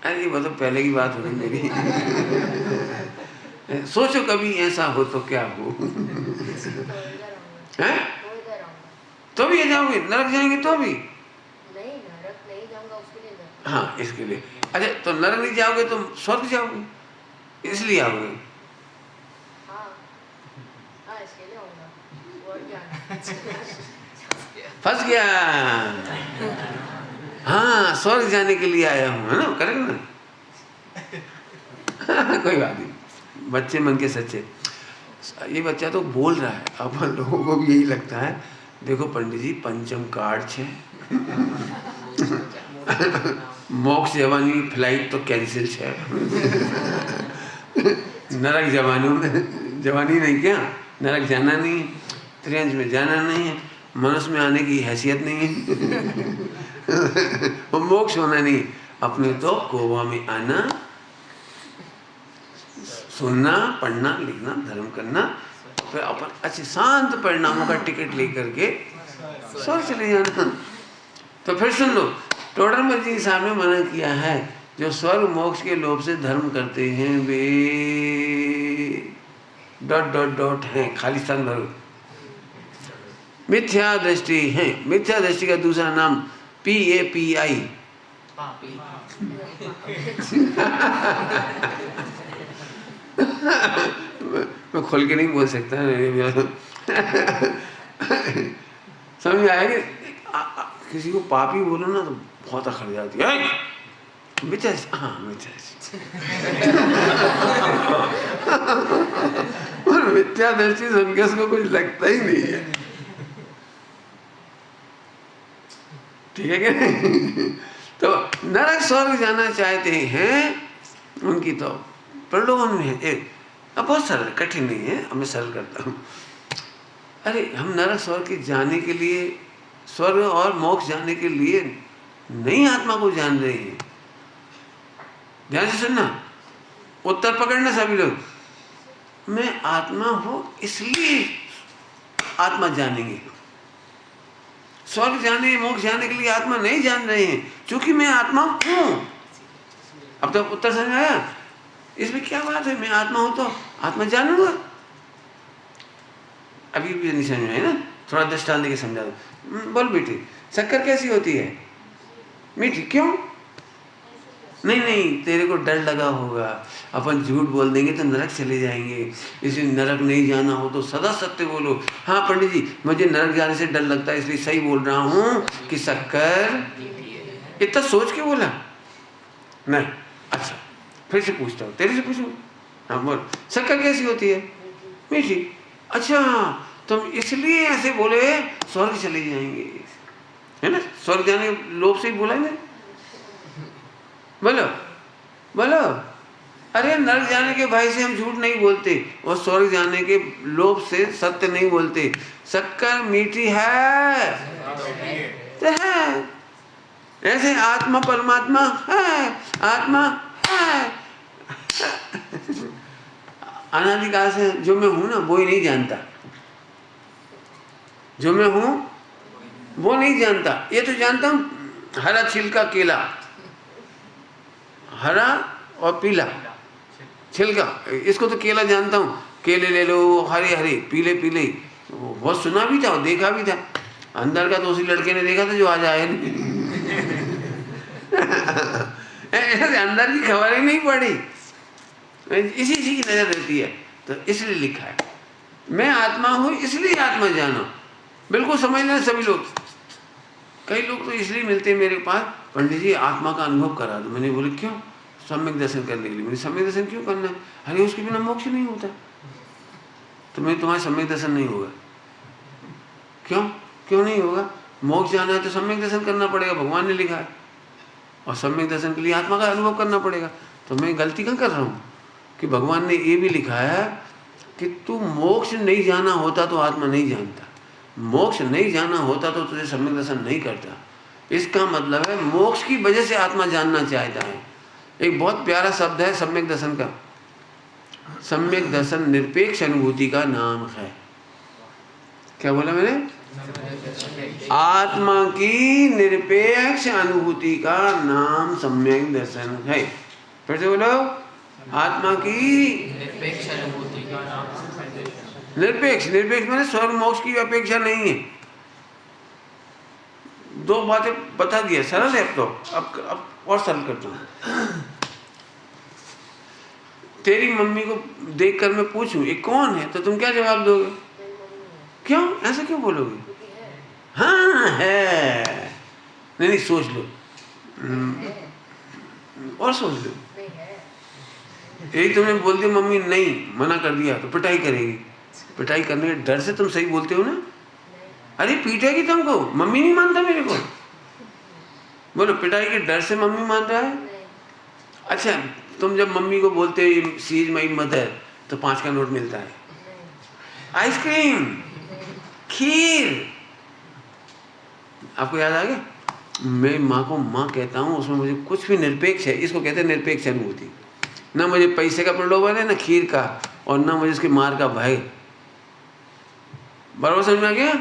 अरे वो तो पहले की बात हो गई मेरी। सोचो कभी ऐसा हो तो क्या हो? हैं? तो भी जाओगे, नरक जाएंगे तो भी? नहीं, नरक नहीं जाऊंगा, उसके लिए। हाँ इसके लिए। अच्छा तो नरक नहीं जाओगे तो स्वर्ग जाओगे, इसलिए आओगे? हाँ, इसके लिए आऊंगा, और क्या? फंस गया। हाँ स्वर्ग जाने के लिए आया हूँ, है ना, करेक्ट ना? कोई बात नहीं, बच्चे मन के सच्चे। ये बच्चा तो बोल रहा है, अपन लोगों को भी यही लगता है, देखो पंडित जी पंचम कार्ड छे, मोक्ष जवानी फ्लाइट तो कैंसिल है, नरक जवानी नहीं, क्या नरक जाना नहीं है, त्रियंश में जाना नहीं है, मनुष्य में आने की हैसियत नहीं है, और मोक्ष होना नहीं, अपने तो कोवा में आना, सुनना, पढ़ना, लिखना, धर्म करना, फिर अपन अच्छे शांत परिणामों का टिकट लेकर के स्वर्ग चले जाना। तो फिर सुन लो, टोडरमल जी साहब ने मना किया है, जो स्वर्ग मोक्ष के लोभ से धर्म करते हैं वे डॉट डॉट डॉट हैं, खाली स्थान भरो। मिथ्या दृष्टि है। मिथ्या दृष्टि का दूसरा नाम PAPI। मैं खोल के नहीं बोल सकता। समझ में आया कि किसी को पापी बोलो ना तो बहुत अखड़ जाती है। मिथ्या, हाँ मिथ्या। और मिथ्या दृष्टि सुन के उसको कुछ लगता ही नहीं है। ठीक है क्या? तो नरक स्वर्ग जाना चाहते हैं उनकी तो प्रलोभन में है। अब बहुत सरल, कठिन नहीं है, अब मैं सरल करता हूँ। अरे हम नरक स्वर्ग के जाने के लिए, स्वर्ग और मोक्ष जाने के लिए नई आत्मा को जान रहे हैं। ध्यान से सुनना, उत्तर पकड़ना सभी लोग। मैं आत्मा हूं इसलिए आत्मा जानेंगे। स्वर्ग जाने, मोक्ष जाने के लिए आत्मा नहीं जान रहे हैं, क्योंकि मैं आत्मा हूं। अब तो उत्तर समझ आया? इसमें क्या बात है, मैं आत्मा हूं तो आत्मा जानूंगा। अभी भी नहीं समझ में आया ना? थोड़ा दृष्टांत देके समझा दो। बोल बेटी, शक्कर कैसी होती है? मीठी। क्यों? नहीं नहीं, तेरे को डर लगा होगा, अपन झूठ बोल देंगे तो नरक चले जाएंगे, इसलिए नरक नहीं जाना हो तो सदा सत्य बोलो। हाँ पंडित जी, मुझे नरक जाने से डर लगता है, इसलिए सही बोल रहा हूँ कि शक्कर। इतना सोच के बोला? नहीं। अच्छा, फिर से पूछता हूँ, तेरे से पूछूँ। हाँ बोल, शक्कर कैसी होती है? मीठी। अच्छा, तुम इसलिए ऐसे बोले स्वर्ग चले जाएंगे, है ना? स्वर्ग जाने लोभ से ही बोला है। बोलो बोलो। अरे नरक जाने के भय से हम झूठ नहीं बोलते, और स्वर्ग जाने के लोभ से सत्य नहीं बोलते। शक्कर मीठी है तो है, ऐसे आत्मा परमात्मा है, आत्मा है। अनादिकाल से जो मैं हूं ना वो ही नहीं जानता, जो मैं हूं वो नहीं जानता। ये तो जानता हूं, हरा छिलका केला, हरा और पीला छिलका, इसको तो केला जानता हूँ। केले ले लो, हरे हरे पीले पीले, बहुत सुना भी था और देखा भी था। अंदर का तो उसी लड़के ने देखा था जो आज आए नहीं। अंदर की खबर ही नहीं पड़ी, इसी की नजर रहती है। तो इसलिए लिखा है, मैं आत्मा हूँ इसलिए आत्मा जानो। बिल्कुल समझ लें सभी लोग। कई लोग तो इसलिए मिलते हैं मेरे पास, पंडित जी आत्मा का अनुभव करा दो। मैंने बोले क्यों? सम्यक दर्शन करने के लिए। मैंने सम्यक दर्शन क्यों करना है? अरे उसके बिना मोक्ष नहीं होता। तो मैं तुम्हारा सम्यक दर्शन नहीं होगा। क्यों? क्यों नहीं होगा? मोक्ष जाना है तो सम्यक दर्शन करना पड़ेगा, भगवान ने लिखा है। और सम्यक दर्शन के लिए आत्मा का अनुभव करना पड़ेगा। तो मैं गलती क्यों कर रहा हूँ कि भगवान ने ये भी लिखा है कि तू मोक्ष नहीं जाना होता तो आत्मा नहीं जानता, मोक्ष नहीं जाना होता तो तुझे सम्यक दर्शन नहीं करता। इसका मतलब है मोक्ष की वजह से आत्मा जानना चाहता है। एक बहुत प्यारा शब्द है सम्यक दर्शन का। सम्यक दर्शन निरपेक्ष अनुभूति का नाम है। क्या बोला मैंने? आत्मा की निरपेक्ष अनुभूति का नाम सम्यक दर्शन है। फिर से बोलो, आत्मा की निरपेक्ष अनुभूति का नाम सम्यक दर्शन। निरपेक्ष, निरपेक्ष मैंने स्वर्ग मोक्ष की अपेक्षा नहीं है। दो बातें बता दिया, सरल है। अब तो अब और सरल करता हूँ। तेरी मम्मी को देखकर मैं पूछूं ये कौन है, तो तुम क्या जवाब दोगे? क्यों? ऐसा क्यों बोलोगे? हाँ है। नहीं सोच लो, और सोच लो। यही तुमने बोल दिया मम्मी नहीं, मना कर दिया तो पिटाई करेगी। पिटाई करने के डर से तुम सही बोलते हो ना? अरे पीटेगी तुमको, मम्मी नहीं मानता मेरे को। बोलो, पिटाई के डर से मम्मी मान रहा है? अच्छा, तुम जब मम्मी को बोलते हो शी इज माई मदर तो 5 का नोट मिलता है। आइसक्रीम, खीर, आपको याद आ गया? मैं माँ को माँ कहता हूँ, उसमें मुझे कुछ भी निरपेक्ष है। इसको कहते हैं निरपेक्ष अनुभूति। ना मुझे पैसे का प्रलोभन है, ना खीर का, और ना मुझे उसकी मार का भय। बराबर समझ में आ गया?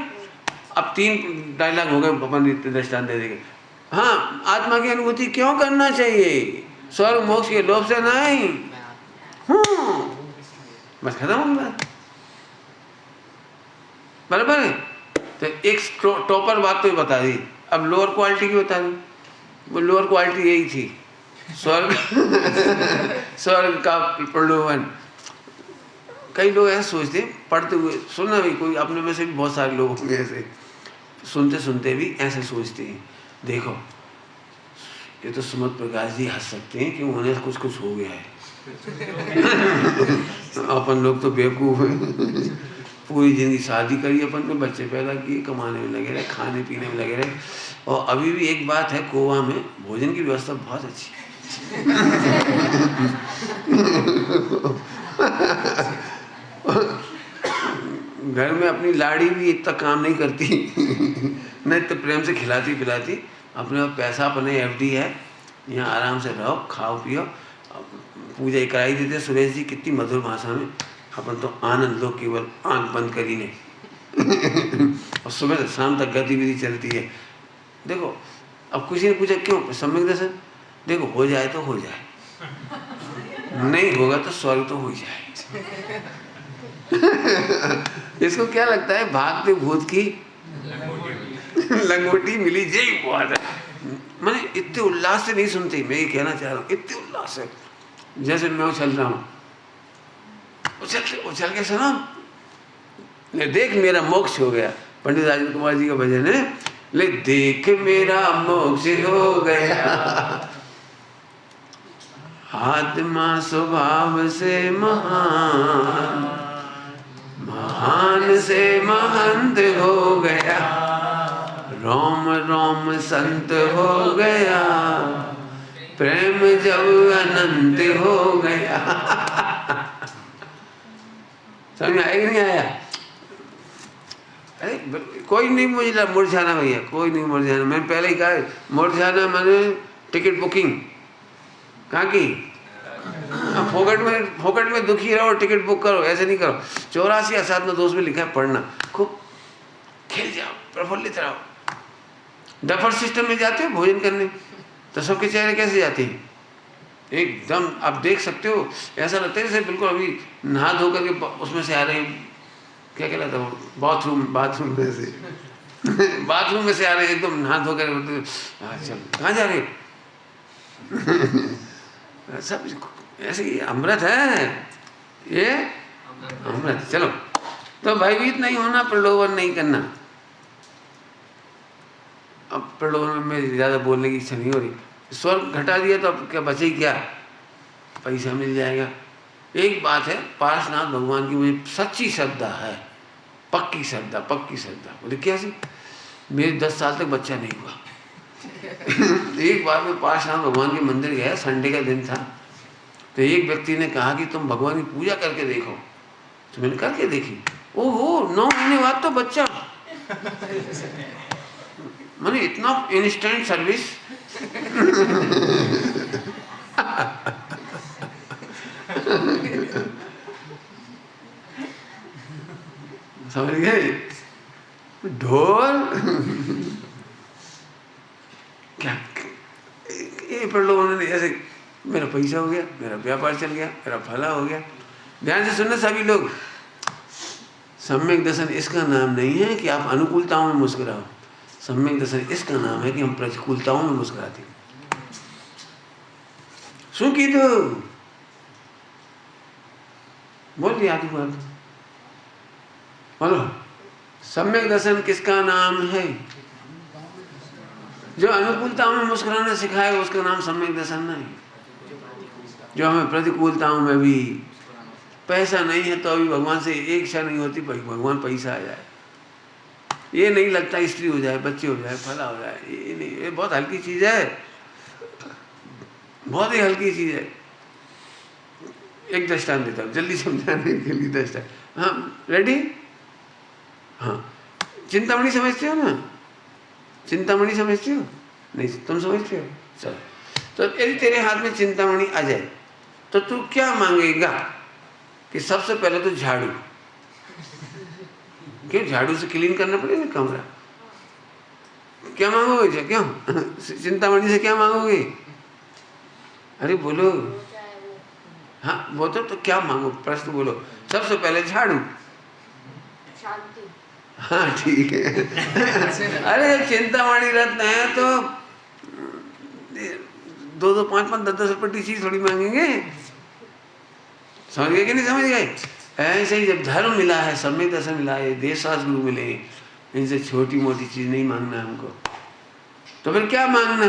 अब 3 डायलॉग हो गए, अपन दृष्टांत दे देंगे। हाँ, आत्मा की अनुभूति क्यों करना चाहिए? स्वर्ग मोक्ष के लोभ से नहीं। बस खत्म हो गई बात। बराबर है। तो एक टॉपर बात तो ही बता दी, अब लोअर क्वालिटी की बता दी। वो लोअर क्वालिटी यही थी, स्वर्ग स्वर्ग का प्रलोभन। कई लोग ऐसे सोचते पढ़ते हुए, सुनना भी, कोई अपने में से भी बहुत सारे लोग होंगे ऐसे, सुनते सुनते भी ऐसे सोचते हैं, देखो ये तो सुमत प्रकाश जी हंस सकते हैं कि उन्हें कुछ कुछ हो गया है अपन लोग तो बेवकूफ़ हैं, पूरी जिंदगी शादी करी अपन ने, बच्चे पैदा किए, कमाने में लगे रहे, खाने पीने में लगे रहे, और अभी भी एक बात है, गोवा में भोजन की व्यवस्था बहुत अच्छी है। घर में अपनी लाड़ी भी इतना काम नहीं करती नहीं तो प्रेम से खिलाती पिलाती, अपने पैसा अपने एफडी है, यहाँ आराम से रहो, खाओ पियो, पूजा कराई देते सुरेश जी कितनी मधुर भाषा में, अपन तो आनंद लो, केवल आंख बंद करी नहीं और सुबह से शाम तक गतिविधि चलती है। देखो अब किसी ने पूछा क्यों सम्यक दर्शन, देखो हो जाए तो हो जाए, नहीं होगा तो स्वर्ग तो हो जाए। इसको क्या लगता है, भागते भूत की लंगोटी मिली, यही बहुत है। मैंने इतने उल्लास से नहीं सुनते, मैं ये कहना चाह रहा हूँ, इतने उल्लास से, जैसे मैं उछल रहा हूँ, उछल के सुना, देख मेरा मोक्ष हो गया। पंडित राजेंद्र कुमार जी का भजन है, ले देख मेरा मोक्ष हो गया, आत्मा स्वभाव से महान, महान से महंत हो गया, रोम रोम संत हो गया, प्रेम जब अनंत हो गया। समझ में आया कि नहीं आया? अरे कोई नहीं मुझे मुरझाना भैया, कोई नहीं मुरझाना। मैंने पहले ही कहा मुरझाना मैंने टिकट बुकिंग कहाँ की, फोकट में दुखी रहो, टिकट बुक करो, ऐसे नहीं करो। 84 असाधना दोष में लिखा है, पढ़ना, खूब खेल जाओ, प्रफुल्लित रहो। डफर सिस्टम में जाते हो भोजन करने तो सबके चेहरे कैसे जाते हैं, एकदम आप देख सकते हो, ऐसा लगता है जैसे बिल्कुल अभी नहा धो करके उसमें से आ रहे हैं, क्या कहलाता है बाथरूम में से बाथरूम में से आ रहे हैं, एकदम नहा धो कर, चल कहाँ जा रहे सब ऐसे ही अमृत है ये, अमृत। चलो तो भयभीत नहीं होना, प्रलोभन नहीं करना। अब प्रलोभन में ज़्यादा बोलने की इच्छा नहीं हो रही। स्वर्ग घटा दिया तो अब क्या बचे क्या, पैसा मिल जाएगा। एक बात है, पार्श्वनाथ भगवान की मुझे सच्ची श्रद्धा है, पक्की श्रद्धा बोले क्या सी, मेरे 10 साल तक बच्चा नहीं हुआ। एक बार मैं पार्श्वनाथ भगवान के मंदिर गया, संडे का दिन था, तो एक व्यक्ति ने कहा कि तुम भगवान की पूजा करके देखो, तो मैंने करके देखी, ओहो 9 महीने बाद तो बच्चा। मैंने इतना इंस्टेंट सर्विस समझ गए, ढोल क्या ये प्रलोभन ने, ऐसे मेरा पैसा हो गया, मेरा व्यापार चल गया, मेरा भला हो गया। ध्यान से सुनना सभी लोग, सम्यक दर्शन इसका नाम नहीं है कि आप अनुकूलताओं में मुस्कुराओ, सम्यक दर्शन इसका नाम है कि हम प्रतिकूलताओं में मुस्कुराते हैं। सुखी तो बोल दिया आदि बात, बोलो सम्यक दर्शन किसका नाम है, जो अनुकूलताओं में मुस्कुराना सिखाए उसका नाम सम्यक दर्शन नहीं। जो हमें प्रतिकूलताओं में भी, पैसा नहीं है तो अभी भगवान से एक इच्छा नहीं होती, भगवान पैसा आ जाए, ये नहीं लगता स्त्री हो जाए, बच्चे हो जाए, फला हो जाए, ये नहीं, ये बहुत हल्की चीज़ है, बहुत ही हल्की चीज़ है। एक दृष्टांत देता हूँ जल्दी समझाने के लिए, दृष्टांत। हाँ रेडी, हाँ चिंतामणि समझते हो ना, चिंतामणि समझते हो, नहीं तुम समझते हो, चलो तो यदि तेरे हाथ में चिंतामणि आ जाए तो तू क्या मांगेगा कि सबसे पहले तो झाड़ू, क्यों झाड़ू से क्लीन करना पड़ेगा कमरा, क्या मांगोगे, क्यों चिंतामणि से क्या मांगोगे, अरे बोलो, हाँ वो तो क्या मांगो, प्रश्न बोलो। सबसे पहले झाड़ू, शांति, हाँ ठीक है। अरे चिंतामणि रत्न है तो 2-2, 5-5, 10-10 रुपये की चीज थोड़ी मांगेंगे। समझ गए कि नहीं समझ गए? ऐसे ही जब धर्म मिला है, सम्यक दर्शन मिला है, देशशास्त्र गुरु मिले, इनसे छोटी मोटी चीज नहीं मांगना है हमको। तो फिर क्या मांगना?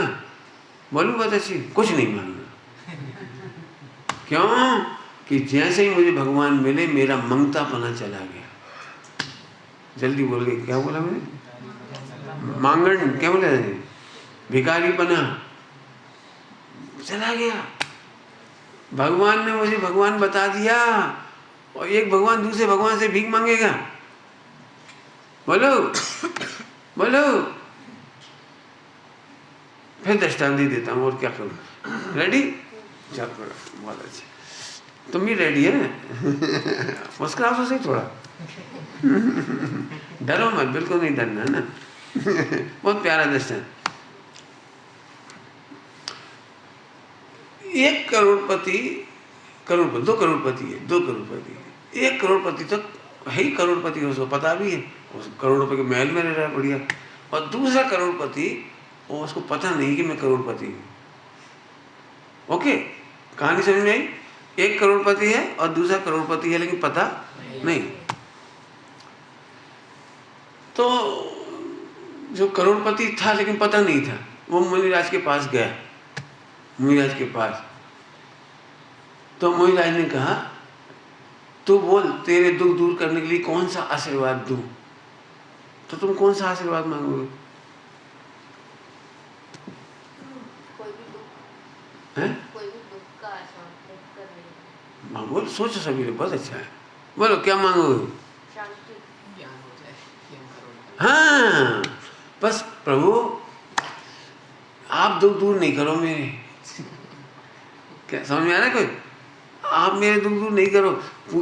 बोलूं बहुत अच्छी, कुछ नहीं मांगना। क्यों? कि जैसे ही मुझे भगवान मिले मेरा मंगतापना चला गया। जल्दी बोल गए, क्या बोला मैंने? मांगन, क्या बोला? भिखारीपना चला गया। भगवान ने मुझे भगवान बता दिया, और एक भगवान दूसरे भगवान से भीख मांगेगा? बोलो बोलो। फिर दृष्टांत दे देता हूँ, और क्या करूँ। रेडी? चल पड़ा, बहुत अच्छे। तुम भी रेडी है? मुस्कुराओ तो सही थोड़ा। डरो मत, बिल्कुल नहीं डरना है ना। बहुत प्यारा दृष्टांत। 1 करोड़पति, करोड़पति, 2 करोड़पति है, 2 करोड़पति है। 1 करोड़पति तो है ही करोड़पति, हो उसको पता भी है, उस करोड़ रुपए के महल में रह रहा है बढ़िया। और दूसरा करोड़पति, वो उसको पता नहीं कि मैं करोड़पति हूँ। ओके, कहानी समझ में आई? 1 करोड़पति है और दूसरा करोड़पति है, लेकिन पता नहीं। तो जो करोड़पति था लेकिन पता नहीं था, वो मुनिराज के पास गया, मुनिराज के पास। तो मुनिराज ने कहा, तू बोल, तेरे दुख दूर करने के लिए कौन सा आशीर्वाद दूं? तो तुम कौन सा आशीर्वाद मांगोगे? हैं? कोई भी दुख का आशीर्वाद करने। हाँ बोल, सोचो सभी, बहुत अच्छा है। बोलो क्या मांगोगे? शांति। ज्ञान हो जाए कि हम करोड़। हाँ, बस प्रभु आप दुख दूर नहीं करो मेरे। क्या समझ में आ रहा है कोई? आप मेरे दुख दूर नहीं करो।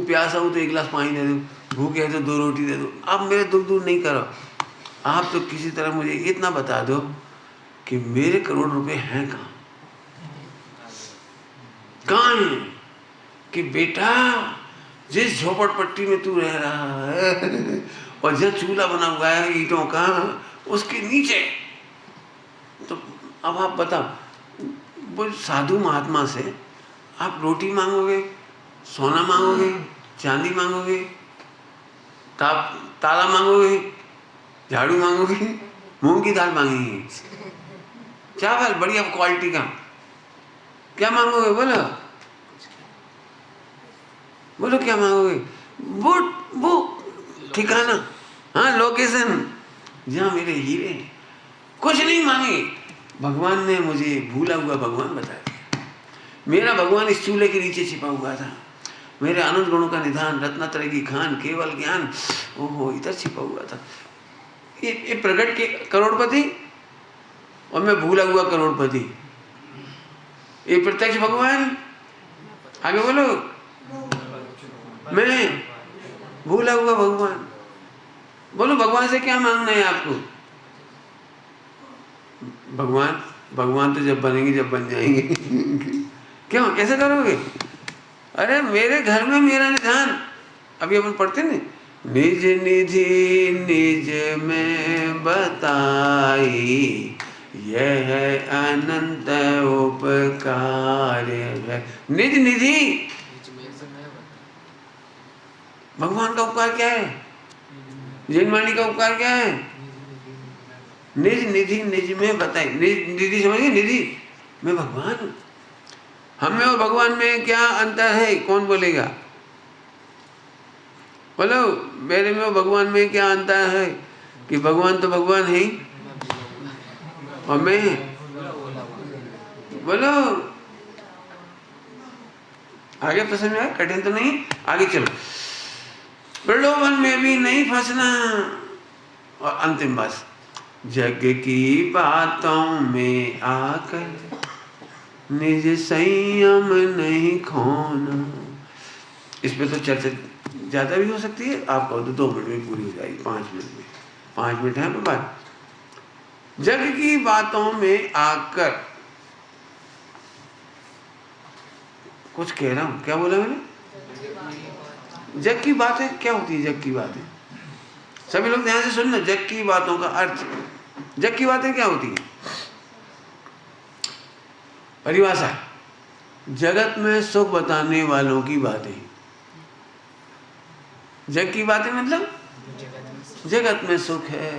प्यासा हो तो 1 गिलास पानी दे दो, भूख है तो 2 रोटी दे दो, आप मेरे दुख दूर नहीं करो। आप तो किसी तरह मुझे इतना बता दो कि मेरे करोड़ रुपए हैं कहाँ? कहाँ हैं? कि बेटा जिस झोपड़पट्टी में तू रह रहा है और जहाँ चूल्हा बना हुआ है ईंटों का, उसके नीचे। तो अब आप बताओ, वो साधु महात्मा से आप रोटी मांगोगे, सोना मांगोगे, चांदी मांगोगे, ताला मांगोगे, झाड़ू मांगोगे, मूंग की दाल मांगेंगे, चावल बढ़िया क्वालिटी का, क्या मांगोगे? बोलो बोलो क्या मांगोगे? वो ठिकाना, हाँ लोकेशन जहाँ मेरे हीरे हैं। कुछ नहीं मांगे। भगवान ने मुझे भूला हुआ भगवान बता दिया। मेरा भगवान इस चूल्हे के नीचे छिपा हुआ था। मेरे आनंद गुणों का निधान, रत्नत्रय की खान, केवल ज्ञान, ओहो इधर छिपा हुआ था। ये प्रकट के करोड़पति और मैं भूला हुआ करोड़पति। ये प्रत्यक्ष भगवान, आगे बोलो, मैं भूला हुआ भगवान। बोलो भगवान से क्या मांगना है आपको? भगवान तो जब बनेंगे, जब बन जाएंगे। क्यों, कैसे करोगे? अरे मेरे घर में मेरा निधान, अभी अपन पढ़ते ना, निज निधि निज में बताई, यह अनंत उपकार है। निज निधि, भगवान का उपकार क्या है? जैनवाणी का उपकार क्या है? निज निधि निज में बताई। निज निधि समझिए, निधि मैं भगवान हूँ। हम में और भगवान में क्या अंतर है? कौन बोलेगा? बोलो, मेरे में और भगवान में क्या अंतर है? कि भगवान तो भगवान है और मैं, बोलो आगे तो समझ में, कठिन तो नहीं। आगे चलो, प्रलोभन में भी नहीं फंसना। और अंतिम बात, जग की बातों में आकर निज संयम नहीं खोना। इस पे तो चर्चा ज़्यादा भी हो सकती है, आप कहो तो 2 मिनट में पूरी हो जाएगी, 5 मिनट में। 5 मिनट है पर बात। जग की बातों में आकर, कुछ कह रहा हूँ, क्या बोला मैंने? जग की बातें क्या होती है? जग की बातें सभी लोग ध्यान से सुनना, जग की बातों का अर्थ। जग की बातें क्या होती हैं? परिभाषा, जगत में सुख बताने वालों की बातें। जग की बातें मतलब जगत में सुख है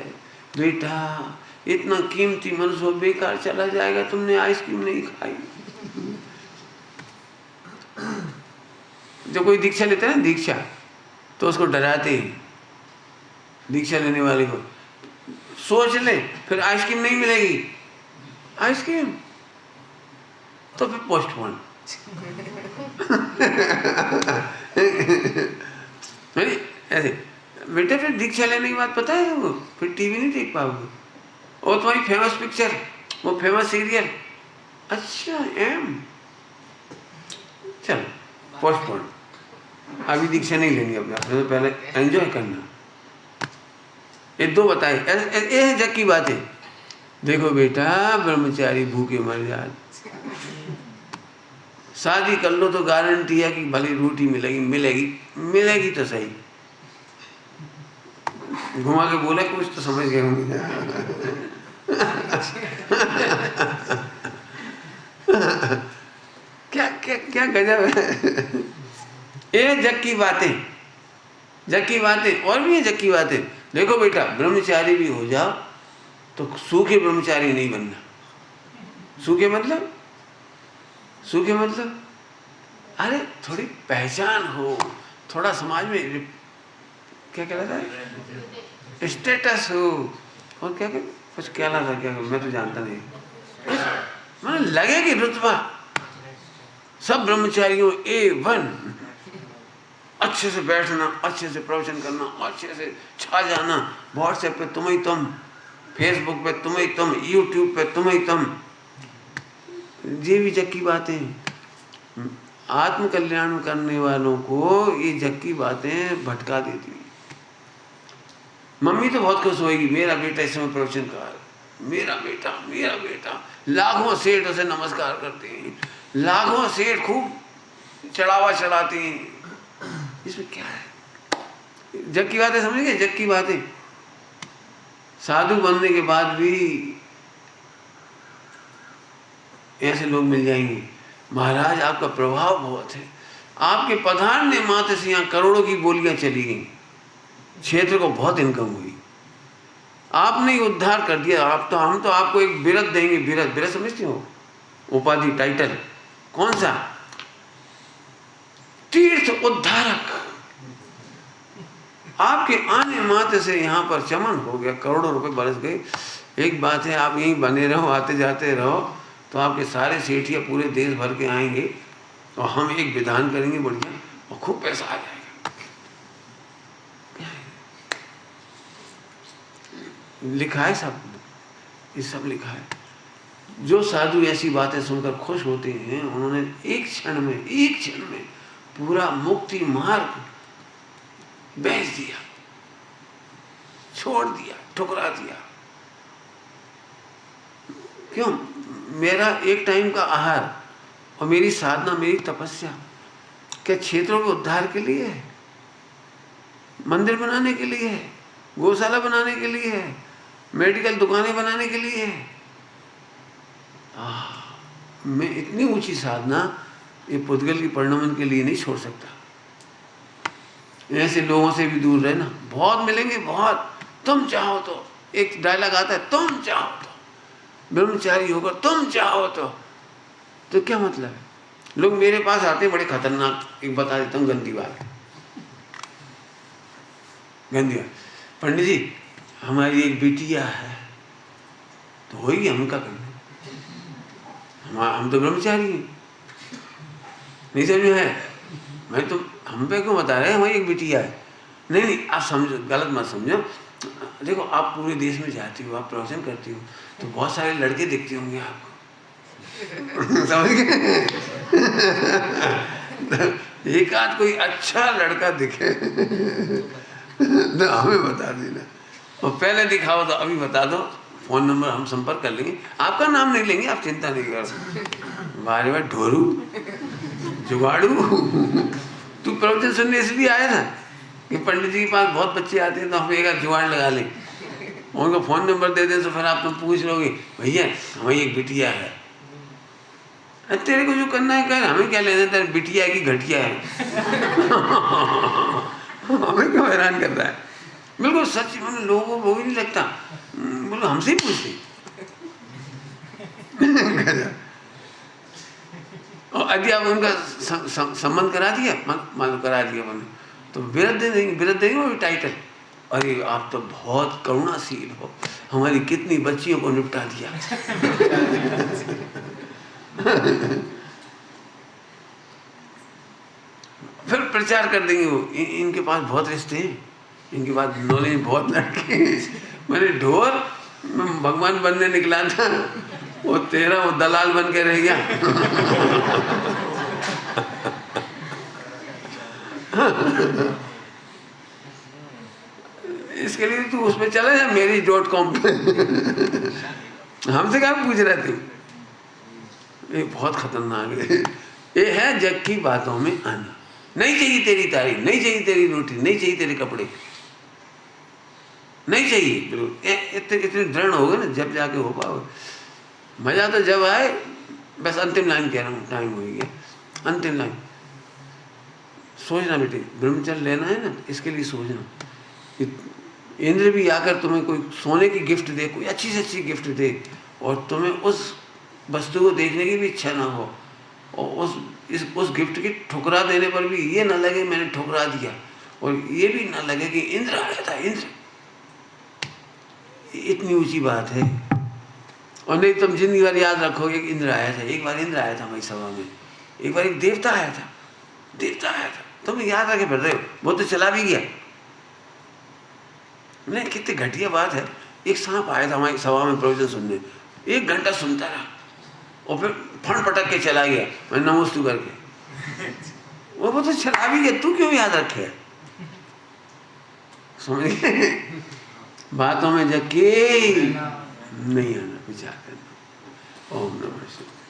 बेटा, इतना कीमती मनुष्य बेकार चला जाएगा, तुमने आइसक्रीम नहीं खाई। जो कोई दीक्षा लेता है ना, दीक्षा, तो उसको डराते हैं दीक्षा लेने वाले को, सोच ले फिर आइसक्रीम नहीं मिलेगी, आइसक्रीम तो फिर पोस्टपोन। ऐसे बेटा, फिर दीक्षा लेने की बात पता है, वो फिर टीवी नहीं देख पाओगे, और तुम्हारी फेमस पिक्चर, वो फेमस सीरियल, अच्छा एम, चल पोस्टपोन, अभी दीक्षा नहीं लेनी अपने, तो पहले एंजॉय करना। ये दो बताए, ये है जग की बातें। देखो बेटा, ब्रह्मचारी भूखे मर जाए, शादी कर लो तो गारंटी है कि भली रोटी मिलेगी, मिलेगी तो सही। घुमा के बोला, कुछ तो समझ गए होंगे। क्या क्या क्या गजब है। ये जग की बातें, जग की बातें, और भी है जग की बातें। देखो बेटा, ब्रह्मचारी भी हो जाओ तो सूखे ब्रह्मचारी नहीं बनना। सूखे मतलब, सूखे मतलब अरे थोड़ी पहचान हो, थोड़ा समाज में क्या कहलाता है, स्टेटस हो, और क्या कुछ कहलाता, क्या मैं तो जानता नहीं, मैंने लगे कि रुतबा सब ब्रह्मचारियों A1, अच्छे से बैठना, अच्छे से प्रवचन करना, अच्छे से छा जाना, व्हाट्सएप पे तुम ही तुम, फेसबुक पे तुम ही तुम, यूट्यूब पे तुम ही तुम। ये भी जग की बातें। आत्म कल्याण करने वालों को ये जग की बातें भटका देती हैं। मम्मी तो बहुत खुश होएगी, मेरा बेटा इस समय प्रवचन कर, मेरा बेटा, मेरा बेटा। लाखों सेठ उसे नमस्कार करते हैं, लाखों सेठ खूब चढ़ावा चढ़ाते हैं। इसमें क्या है? जग की बातें समझेंगे, जग की बातें। साधु बनने के बाद भी ऐसे लोग मिल जाएंगे, महाराज आपका प्रभाव बहुत है, आपके पधारने मात्र से यहाँ करोड़ों की बोलियां चली गई, क्षेत्र को बहुत इनकम हुई, आपने ही उद्धार कर दिया। आप तो, हम तो आपको एक बिरद देंगे, बिरद, बिरद समझते हो, उपाधि, टाइटल, कौन सा? तीर्थ उद्धारक। आपके आने मात्र से यहाँ पर चमन हो गया, करोड़ों रुपए बरस गए। एक बात है, आप यहीं बने रहो, आते जाते रहो, तो आपके सारे सेठिया पूरे देश भर के आएंगे, और हम एक विधान करेंगे बढ़िया, और खूब पैसा आ जाएगा। लिखा है सब, ये सब लिखा है। जो साधु ऐसी बातें सुनकर खुश होते हैं, उन्होंने एक क्षण में पूरा मुक्ति मार्ग बेच दिया, छोड़ दिया, ठुकरा दिया। क्यों? मेरा एक टाइम का आहार और मेरी साधना, मेरी तपस्या क्या क्षेत्रों के उद्धार के लिए है? मंदिर बनाने के लिए है? गौशाला बनाने के लिए है? मेडिकल दुकानें बनाने के लिए है? मैं इतनी ऊंची साधना ये पुद्गल की परिणमन के लिए नहीं छोड़ सकता। ऐसे लोगों से भी दूर रहना। बहुत मिलेंगे, बहुत। तुम चाहो तो, एक डायलॉग आता है, तुम चाहो तो ब्रह्मचारी होकर, तुम चाहो तो क्या मतलब है? लोग मेरे पास आते हैं बड़े खतरनाक, एक बता देता हूँ गंदी बात, गंदी बात। पंडित जी, हमारी एक बिटिया है, तो होगी, हम क्या करें, हम तो ब्रह्मचारी हैं, नहीं समझ में है? मैं तो, हम पे क्यों बता रहे हैं हमारी एक बिटिया है? नहीं, आप समझो, गलत मत समझो। देखो, आप पूरे देश में जाती हो, आप प्रवचन करती हो, तो बहुत सारे लड़के दिखते होंगे आपको। समझ गए? एक आध कोई अच्छा लड़का दिखे तो हमें बता देना, और पहले दिखाओ तो अभी बता दो, फोन नंबर हम संपर्क कर लेंगे, आपका नाम नहीं लेंगे, आप चिंता नहीं करो। बारे बार ढोरू जुगाड़ू, तू प्रवचन सुनने इसलिए आया था कि पंडित जी के पास बहुत बच्चे आते हैं तो हम एक जुगाड़ लगा लें, उनको फ़ोन नंबर दे दें तो फिर आप तुम पूछ लोगे भैया हमारी एक बिटिया है। अरे तेरे को जो करना है कर, हमें क्या लेना, तेरे बिटिया की घटिया है। हमें क्यों हैरान कर रहा है। बिल्कुल सच, मतलब लोगों को वो भी नहीं लगता, बोलो हमसे ही पूछते। और यदि आप उनका संबंध करा दिया, मान लो करा दिया मैंने, तो बिरद देंगे वो टाइटल, अरे आप तो बहुत करुणाशील हो, हमारी कितनी बच्चियों को निपटा दिया। फिर प्रचार कर देंगे वो, इनके पास बहुत रिश्ते हैं, इनके पास नॉलेज बहुत लड़के हैं। मैंने ढोर भगवान बनने निकला था, वो तेरा वो दलाल बन के रह गया। इसके लिए तू उसमें चला जा marriage.com पे। हमसे क्या पूछ रहे थे। ये बहुत खतरनाक है। ये है जग की बातों में आना। नहीं चाहिए तेरी तारीफ, नहीं चाहिए तेरी रोटी, नहीं चाहिए तेरे कपड़े, नहीं चाहिए। बिल्कुल इतने दृढ़ हो गए ना, जब जाके हो पाओगे। मजा तो जब आए, बस अंतिम लाइन कह रहा हूँ, टाइम हो गया, अंतिम लाइन। सोचना बेटे, ब्रह्मचर्य लेना है ना, इसके लिए सोचना कि इंद्र भी आकर तुम्हें कोई सोने की गिफ्ट दे, कोई अच्छी से अच्छी गिफ्ट दे, और तुम्हें उस वस्तु को देखने की भी इच्छा ना हो, और उस गिफ्ट की ठुकरा देने पर भी ये ना लगे मैंने ठुकरा दिया, और ये भी ना लगे कि इंद्र आया था, इंद्र। इतनी ऊंची बात है। और नहीं तुम जिंदगी भर याद रखोगे कि इंद्र आया था, एक बार इंद्र आया था हमारी सभा में, एक बार एक देवता आया था, देवता आया था, तुम याद रखे फिर रहे हो, वो तो चला भी गया। नहीं, कितनी घटिया बात है। एक सांप आया था हमारी सभा में प्रवचन सुनने, 1 घंटा सुनता रहा और फिर फण पटक के चला गया, मैं नमोस्तु करके। वो तो चला भी गया, तू क्यों याद रखे। समझ गए, बातों में जग के नहीं आना, विचार करना। ओम नमः शिवाय।